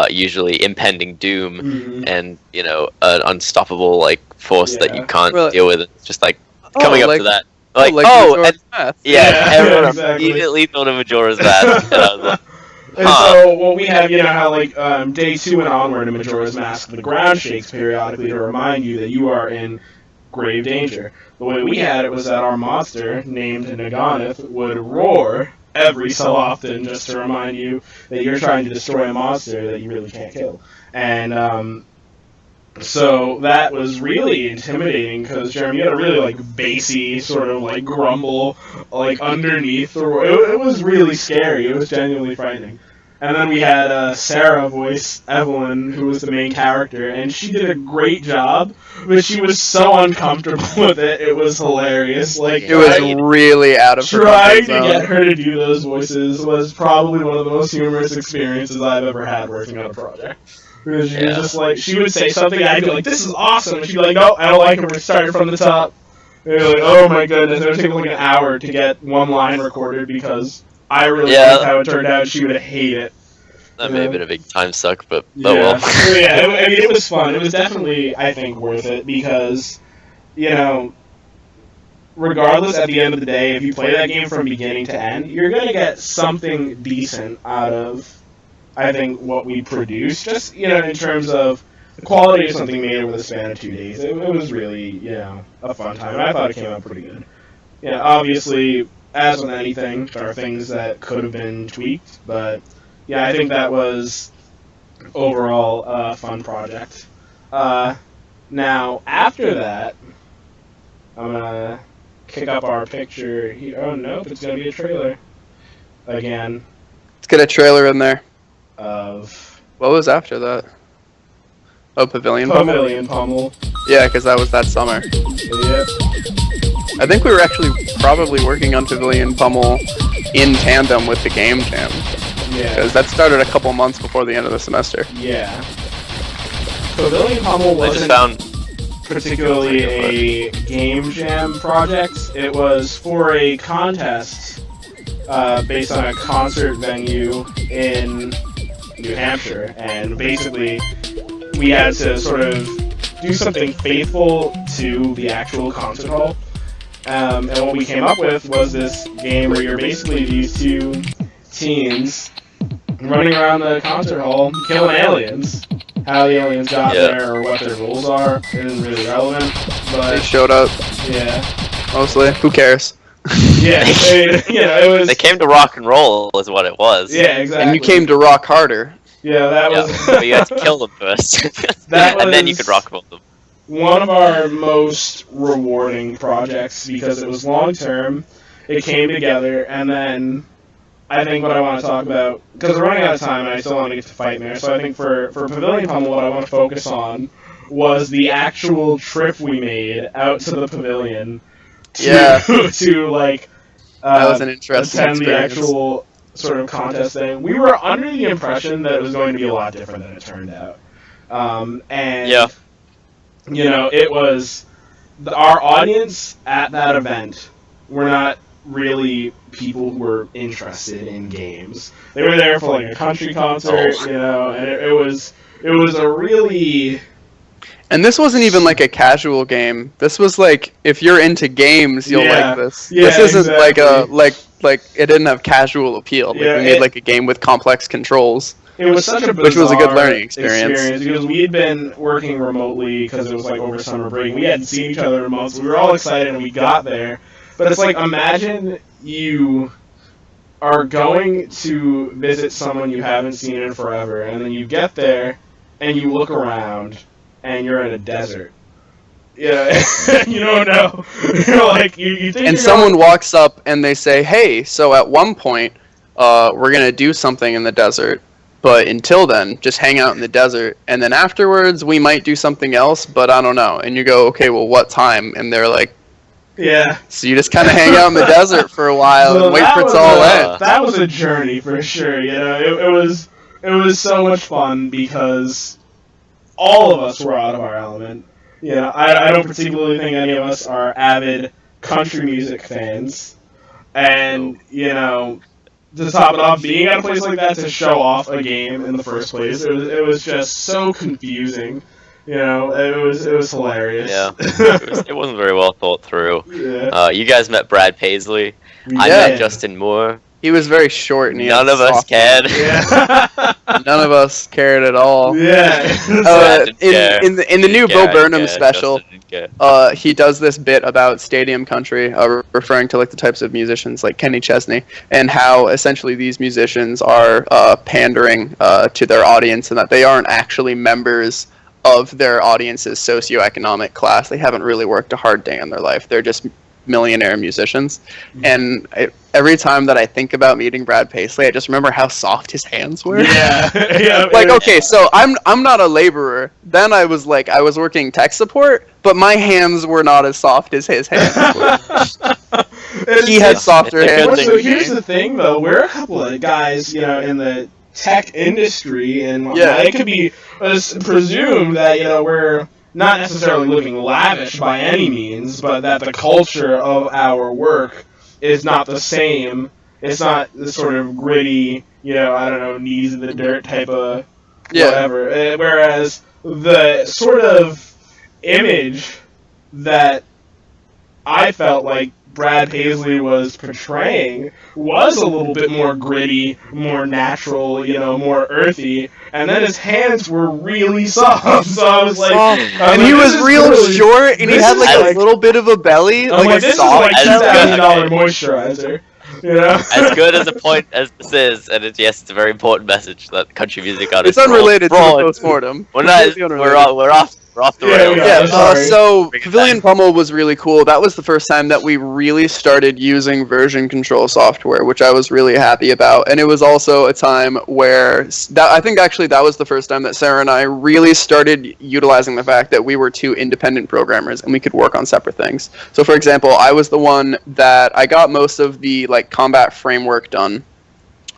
usually impending doom and an unstoppable like force that you can't deal with. It's just like coming up to that. Majora's Mask. Everyone exactly. immediately thought of Majora's Mask, and I was like, And so what we have, how like day 2 and onward in Majora's Mask, the ground shakes periodically to remind you that you are in grave danger. The way we had it was that our monster, named Naganath, would roar every so often just to remind you that you're trying to destroy a monster that you really can't kill. And So that was really intimidating because Jeremy had a really like bassy sort of like grumble like underneath the it was really scary. It was genuinely frightening. And then we had Sarah voice Evelyn, who was the main character, and she did a great job, but she was so uncomfortable with it. It was hilarious. Like it was really out of her trying to comfort zone. get her to do those voices was probably one of the most humorous experiences I've ever had working on a project. Because she was just like, she would say something, and I'd be like, "This is awesome," and she'd be like, "No, I don't like it. We're starting from the top." And you're like, "Oh my goodness!" It would take like an hour to get one line recorded because I really liked how it turned out. She would hate it. That may have been a big time suck, but Yeah. oh well. Yeah, I mean, it was fun. It was definitely, I think, worth it because, you know, regardless, at the end of the day, if you play that game from beginning to end, you're going to get something decent out of, I think, what we produce. Just, you know, in terms of the quality of something made over the span of 2 days. It was really, you know, a fun time. And I thought it came out pretty good. Yeah, obviously, as with anything, there are things that could have been tweaked, but yeah, I think that was overall a fun project. Now, after that, I'm going to kick up our picture here. Oh, nope, it's going to be a trailer. Again. Let's get a trailer in there. Of What was after that? Oh, Pavilion Pummel? Pavilion Pummel. Yeah, because that was that summer. Yep. I think we were actually probably working on Pavilion Pummel in tandem with the game jam. Yeah. Because that started a couple months before the end of the semester. Yeah. Pavilion Pummel I just wasn't found particularly a game jam project. It was for a contest based on a concert venue in New Hampshire, and basically we had to sort of do something faithful to the actual concert hall. And what we came up with was this game where you're basically these two teens running around the concert hall killing aliens. How the aliens got there or what their rules are isn't really relevant, They but showed up, yeah. mostly. Who cares? Yeah, it was... they came to rock and roll, is what it was. Yeah, exactly. And you came to rock harder. Yeah, that Yeah, was... but you had to kill them first. That and then you was- could rock with them. one of our most rewarding projects because it was long term. It came together, and then I think what I want to talk about, because we're running out of time and I still want to get to Fightmare, so I think for Pavilion Pummel, what I want to focus on was the actual trip we made out to the pavilion to, to like, That was an interesting attend the experience. actual sort of contest thing. We were under the impression that it was going to be a lot different than it turned out. And Yeah. you know, it was our audience at that event were not really people who were interested in games. They were there for like a country concert, you know, and it was a really... And this wasn't even like a casual game. This was like, if you're into games, you'll like this. Yeah, this isn't exactly. like it didn't have casual appeal. Like, Yeah, we made like a game with complex controls. It was such a bizarre Which was a good learning experience. because we had been working remotely because it was like over summer break. We hadn't seen each other in months. We were all excited and we got there. But it's like, imagine you are going to visit someone you haven't seen in forever, and then you get there and you look around and you're in a desert. Yeah, you don't know. You're like, you think. And someone walks up and they say, "Hey, so at one point, we're gonna do something in the desert. But until then, just hang out in the desert. And then afterwards, we might do something else, but I don't know." And you go, "Okay, well, what time?" And they're like, Yeah. so you just kind of hang out in the desert for a while So and wait that for it was to all a- end. That was a journey for sure. You know, it was so much fun because all of us were out of our element. You know, I don't particularly think any of us are avid country music fans, and you know, to top it off, being at a place like that to show off a game in the first place, it was just so confusing. You know, it was hilarious. Yeah. It wasn't very well thought through. Yeah. You guys met Brad Paisley. I Yeah. met Justin Moore. He was very short and he None had of us soft- cared. Yeah. None of us cared at all. Yeah. Brad didn't care. In the new Didn't Bo care, I Burnham didn't care, special, Justin didn't care. he does this bit about stadium country, referring to like the types of musicians like Kenny Chesney, and how essentially these musicians are pandering to their audience, and that they aren't actually members of their audience's socioeconomic class. They haven't really worked a hard day in their life. They're just millionaire musicians. And every time that I think about meeting Brad Paisley, I just remember how soft his hands were. Yeah. Yeah. Like, okay, so I'm not a laborer. Then I was working tech support, but my hands were not as soft as his hands were. He had softer hands. So here's the thing, though. We're a couple of guys, in the tech industry, and it could be presumed that, we're not necessarily living lavish by any means, but that the culture of our work is not the same. It's not the sort of gritty, knees in the dirt type of whatever. Whereas the sort of image that I felt like Brad Paisley was portraying was a little bit more gritty, more natural, more earthy, and then his hands were really soft. So I was like, and he was real short, and he had like a little bit of a belly, like a soft $2,000 moisturizer. As good as a point as this is, and it's a very important message that country music artists. It's unrelated to the Post-Mortem. We're off the rails. So Pavilion Pummel was really cool. That was the first time that we really started using version control software, which I was really happy about. And it was also a time where I think actually that was the first time that Sarah and I really started utilizing the fact that we were two independent programmers and we could work on separate things. So for example, I was the one that I got most of the combat framework done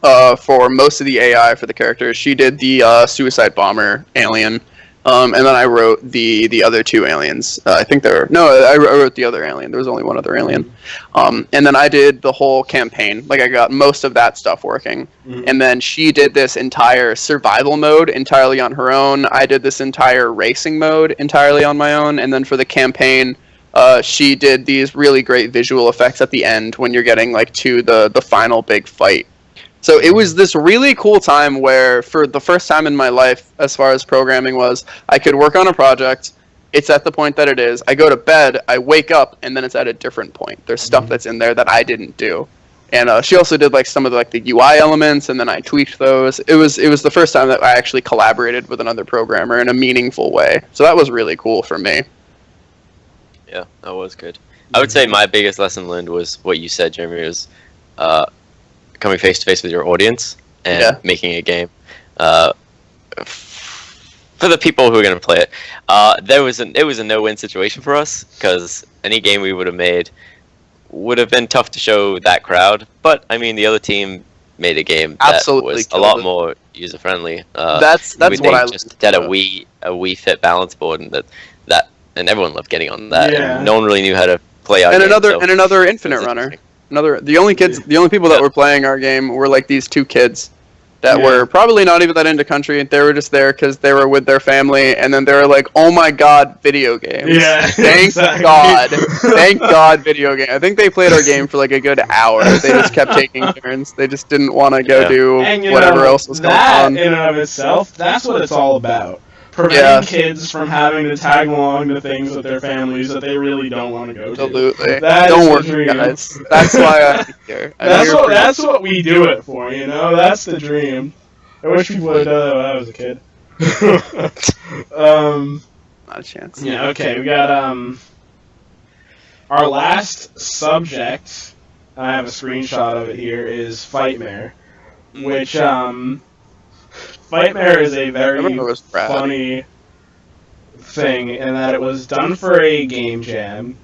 for most of the AI for the characters. She did the suicide bomber alien. And then I wrote the other two aliens. I wrote the other alien. There was only one other alien. And then I did the whole campaign. I got most of that stuff working. And then she did this entire survival mode entirely on her own. I did this entire racing mode entirely on my own. And then for the campaign, she did these really great visual effects at the end when you're getting to the final big fight. So it was this really cool time where, for the first time in my life, as far as programming was, I could work on a project, it's at the point that it is, I go to bed, I wake up, and then it's at a different point. There's stuff that's in there that I didn't do. And she also did some of the UI elements, and then I tweaked those. It was the first time that I actually collaborated with another programmer in a meaningful way. So that was really cool for me. Yeah, that was good. I would say my biggest lesson learned was what you said, Jeremy, was coming face to face with your audience and making a game. For the people who are going to play it, it was a no-win situation for us, because any game we would have made would have been tough to show that crowd. But I mean, the other team made a game that was a lot more user-friendly. That's what I just had a Wii Fit balance board, and everyone loved getting on that. Yeah. And no one really knew how to play our game. So another Infinite Runner. The only people that were playing our game were these two kids that were probably not even that into country. They were just there because they were with their family, and then they were like, "Oh my god, video games! Yeah, thank God, video game." I think they played our game for a good hour. They just kept taking turns. They just didn't want to go do whatever else was going on. That in and of itself, that's what it's all about. Preventing kids from having to tag along to things with their families that they really don't want to go to. Absolutely. Don't worry, guys. That's why I'm here. That's what we do it for, That's the dream. I wish people had done that when I was a kid. Not a chance. Yeah, okay, we got, our last subject, I have a screenshot of it here, is Fightmare, which, Fightmare is a very funny thing in that it was done for a game jam,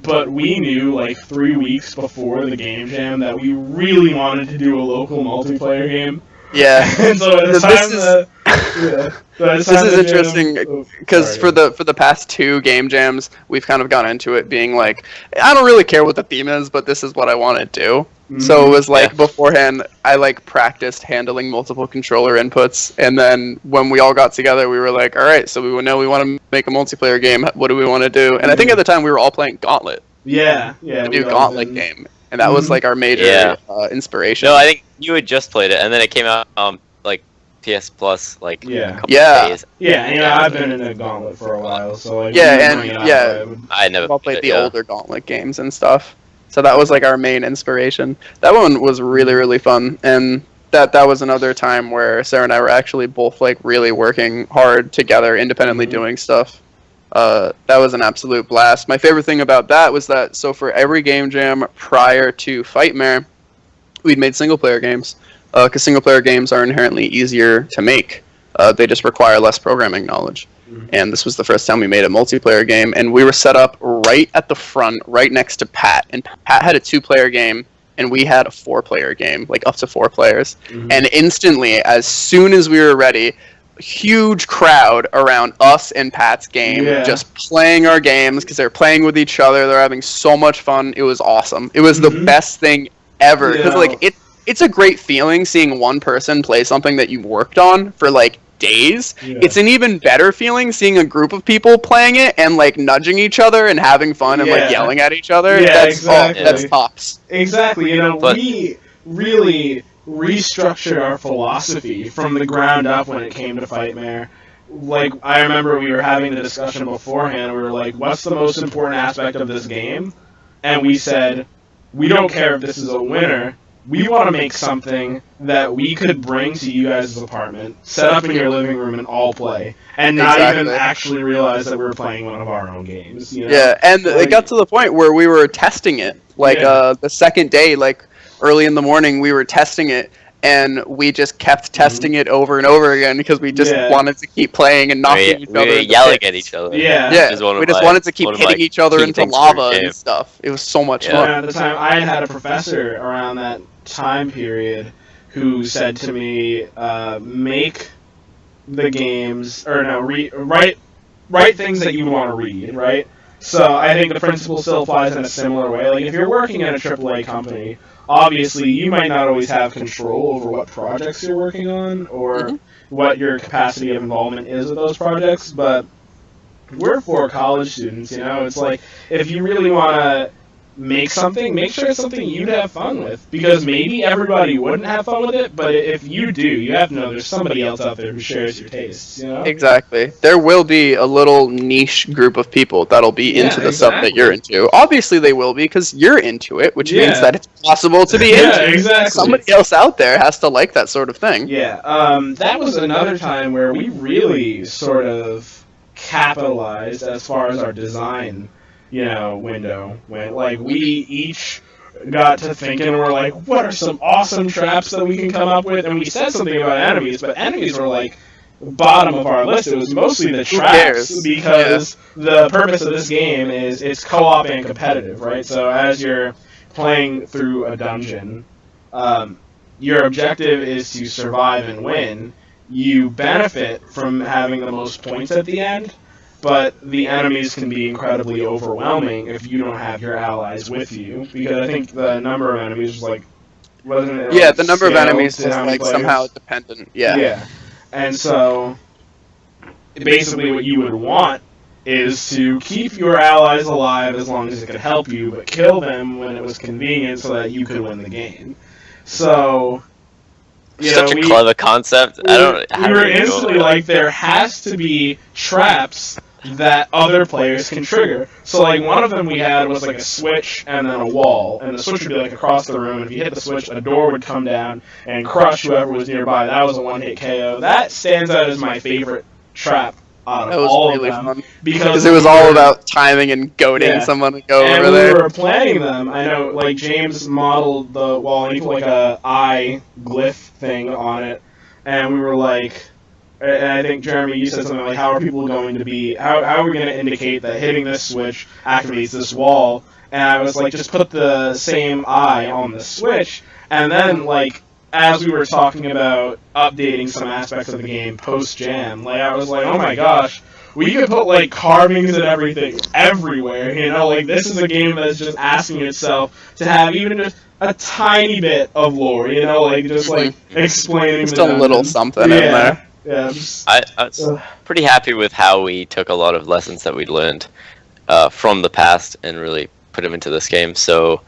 but we knew 3 weeks before the game jam that we really wanted to do a local multiplayer game. Yeah. And so at the time this is interesting because for the past two game jams, we've kind of gone into it being I don't really care what the theme is, but this is what I want to do. So it was beforehand, I practiced handling multiple controller inputs, and then when we all got together, we were like, all right, so we know we want to make a multiplayer game. What do we want to do? And I think at the time we were all playing Gauntlet. Yeah. The new Gauntlet game, and that was our major inspiration. No, I think you had just played it, and then it came out PS Plus a couple of days. Yeah, I've been in a Gauntlet for a while, so I never all played the older Gauntlet games and stuff. So that was our main inspiration. That one was really, really fun, and that was another time where Sarah and I were actually both like really working hard together, independently doing stuff. That was an absolute blast. My favorite thing about that was that so for every game jam prior to Fightmare, we'd made single player games because single player games are inherently easier to make. They just require less programming knowledge. And this was the first time we made a multiplayer game, and we were set up right at the front, right next to Pat. And Pat had a 2-player game, and we had a 4-player game, like up to 4 players. And instantly, as soon as we were ready, huge crowd around us and Pat's game, just playing our games because they're playing with each other. They're having so much fun. It was awesome. It was the best thing ever because like it's a great feeling seeing one person play something that you worked on for like days. It's an even better feeling seeing a group of people playing it and like nudging each other and having fun and like yelling at each other. That's tops. Exactly. You know, we really restructured our philosophy from the ground up when it came to Fightmare. Like, I remember we were having the discussion beforehand. We were like, what's the most important aspect of this game? And we said, we don't care if this is a winner. We want to make something that we could bring to you guys' apartment, set up in your living room, and all play, and not even actually realize that we were playing one of our own games. You know? Yeah, and it got to the point where we were testing it. Like, the second day, like, early in the morning, we were testing it, and we just kept testing it over and over again because we just wanted to keep playing and knocking each other. We were yelling at each other. We just wanted to keep hitting each other into lava and stuff. It was so much fun. At the time, I had a professor around that time period who said to me, make the games, or no, write things that you want to read, right? So I think the principle still applies in a similar way. Like, if you're working at a AAA company, obviously you might not always have control over what projects you're working on or what your capacity of involvement is with those projects, but we're for college students, you know? It's like, if you really want to make something, make sure it's something you'd have fun with, because maybe everybody wouldn't have fun with it, but if you do, you have to know there's somebody else out there who shares your tastes, you know? Exactly. There will be a little niche group of people that'll be into the stuff that you're into. Obviously they will be, because you're into it, which means that it's possible to be into it. Exactly. Somebody else out there has to like that sort of thing. That was another time where we really sort of capitalized as far as our design window went. Like, we each got to thinking, and we're like, what are some awesome traps that we can come up with? And we said something about enemies, but enemies were like bottom of our list. It was mostly the traps, because the purpose of this game is it's co-op and competitive, right? So as you're playing through a dungeon, your objective is to survive and win. You benefit from having the most points at the end, but the enemies can be incredibly overwhelming if you don't have your allies with you. Because I think the number of enemies was like, wasn't it? Yeah, the number of enemies was like somehow dependent. Yeah. And so, basically what you would want is to keep your allies alive as long as it could help you, but kill them when it was convenient so that you could win the game. So, such a clever concept. We were instantly like, there has to be traps that other players can trigger. So, like, one of them we had was like a switch and then a wall, and the switch would be like across the room, and if you hit the switch, a door would come down and crush whoever was nearby. That was a one-hit KO. That stands out as my favorite trap out of all of them. Fun. Because it was all about timing and goading someone to go over there. And we were planning them. I know, like, James modeled the wall, and he put like a eye glyph thing on it, and we were like, and I think, Jeremy, you said something like, how are people going to be, how are we going to indicate that hitting this switch activates this wall? And I was like, just put the same eye on the switch, and then, like, as we were talking about updating some aspects of the game post-jam, like, I was like, oh my gosh, we could put, like, carvings and everything everywhere, you know? Like, this is a game that's just asking itself to have even just a tiny bit of lore, you know? Like, just, like, explaining just a little something in there. Yeah, I was pretty happy with how we took a lot of lessons that we'd learned from the past and really put them into this game. So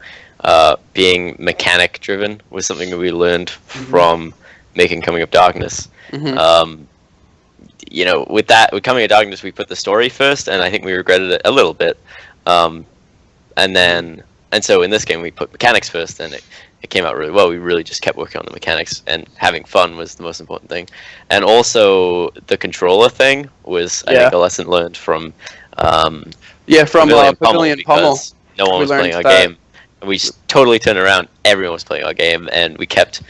being mechanic driven was something that we learned from making Coming of Darkness. With Coming of Darkness, we put the story first, and I think we regretted it a little bit. And so in this game, we put mechanics first, and it it came out really well. We really just kept working on the mechanics, and having fun was the most important thing. And also the controller thing was, I think, a lesson learned from from Pavilion Pummel, Pummel. No one was playing our game. And we totally turned around. Everyone was playing our game, and we kept,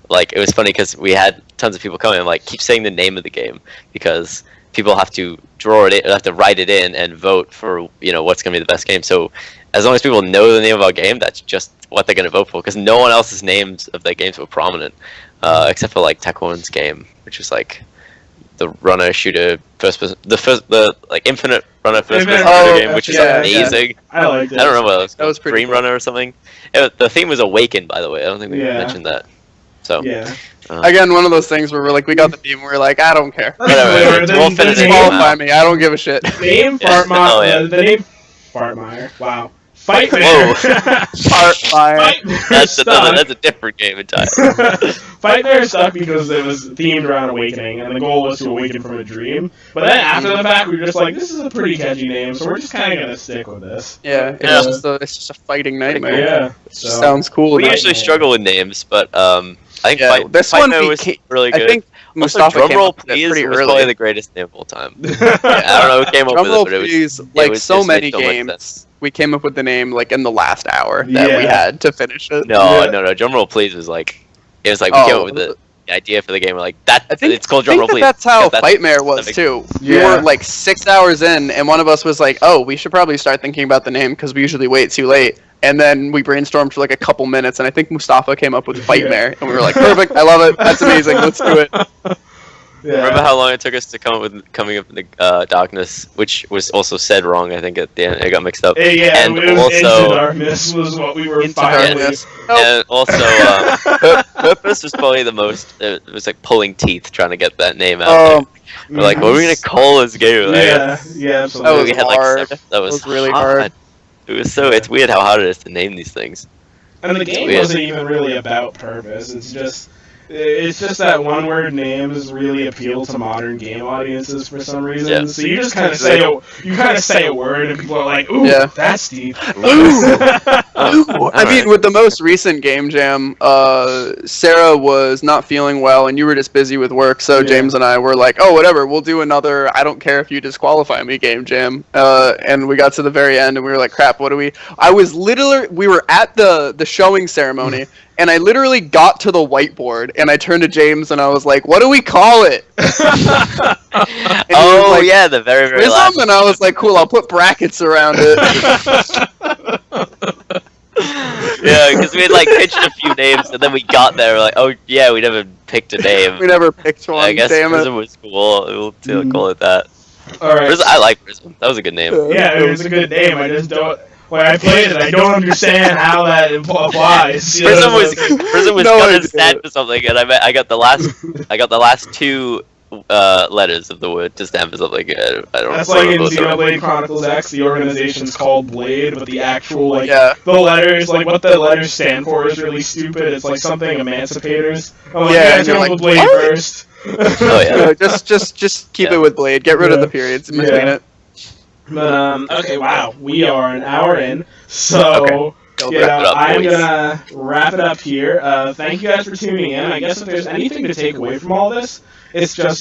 like, it was funny because we had tons of people coming and, like, keep saying the name of the game, because people have to draw it in, have to write it in and vote for, what's going to be the best game. So as long as people know the name of our game, that's just what they're going to vote for, because no one else's names of their games were prominent, except for, like, Taekwon's game, which was, like, the runner shooter the infinite runner first person shooter game, which is amazing. Yeah. I liked it. I don't know what else. That was pretty Dream cool. Runner or something. The theme was Awaken, by the way. I don't think we mentioned that. So again, one of those things where we're like, we got the theme, we're like, I don't care. Whatever. We'll finish it Qualify me. I don't give a shit. The name Fartmire. The name Fartmire. Wow. Fightmare. Fartmire. That's a different game entirely. Fightmare stuck because it was themed around awakening, and the goal was to awaken from a dream. But then after the fact, we were just like, this is a pretty catchy name, so we're just kind of gonna stick with this. Yeah, it's just a fighting nightmare. Yeah, so. Sounds cool. We usually struggle with names, but I think this one was really good. I think Mustapha Drumroll Please was probably the greatest name of all time. I don't know who came up with it, but it was like so many games. We came up with the name like in the last hour that we had to finish it. No, Drumroll Please was like, it was like we came up with the idea for the game. We're like, it's called Drumroll Please. That's how Fightmare was too. We were like 6 hours in, and one of us was like, "Oh, we should probably start thinking about the name because we usually wait too late." And then we brainstormed for like a couple minutes, and I think Mustapha came up with Fightmare, and we were like, "Perfect, I love it. That's amazing. Let's do it." Yeah. Remember how long it took us to come up with Coming Up in the Darkness, which was also said wrong, I think, at the end. It got mixed up. Yeah, and also Into Darkness was what we were finally. And also, Purpose was probably the most. It was like pulling teeth trying to get that name out. We're like, what are we gonna call this game? Yeah, absolutely. We had hard. That was really hard. It was so. It's weird how hard it is to name these things. And the game wasn't even really about purpose. It's just that one-word names really appeal to modern game audiences for some reason. Yeah. So you just kind of say a word, and people are like, "Ooh, that's deep." Ooh. I mean, with the most recent Game Jam, Sarah was not feeling well, and you were just busy with work. So James and I were like, "Oh, whatever, we'll do another. I don't care if you disqualify me, Game Jam." And we got to the very end, and we were like, "Crap, what do we?" We were at the showing ceremony. And I literally got to the whiteboard, and I turned to James, and I was like, "What do we call it?" The very, very last. And I was like, "Cool, I'll put brackets around it." Yeah, because we had like pitched a few names, and then we got there, we're like, "Oh yeah, we never picked a name." We never picked one. I guess Damn Prism was cool. We'll call it that. All right. I like Prism. That was a good name. Yeah, it was a good name. I just don't. When I played it, I don't understand how that applies. Prism was gonna stand for something, and I got the last two letters of the word to stand for something. I don't know. That's like in Xenoblade Chronicles X, the organization's called Blade, but the actual the letters, like what the letters stand for, is really stupid. It's like something emancipators. I'm like, yeah, go with Blade first. Just keep it with Blade. Get rid of the periods in between it. But okay, wow, we are an hour in, so I'm gonna wrap it up here. Thank you guys for tuning in. I guess if there's anything to take away from all this, it's just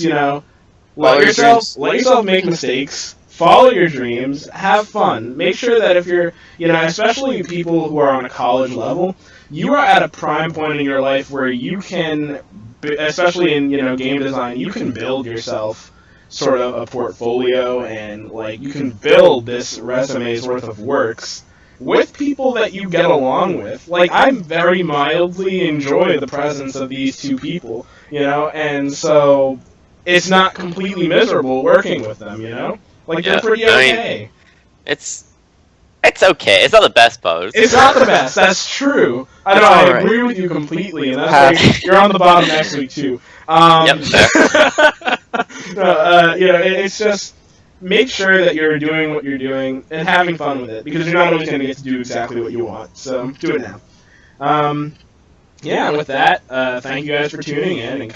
let yourself make mistakes, follow your dreams, have fun. Make sure that if you're especially people who are on a college level, you are at a prime point in your life where you can, especially in game design, you can build yourself sort of a portfolio, and like you can build this resume's worth of works with people that you get along with. Like, I very mildly enjoy the presence of these two people, and so it's not completely miserable working with them, Like, they're pretty okay. I mean, it's okay. It's not the best pose. It's not the best. That's true. I agree with you completely, and that's why you're on the bottom next week too. It's just make sure that you're doing what you're doing and having fun with it, because you're not always going to get to do exactly what you want. So do it now. And with that, thank you guys for tuning in and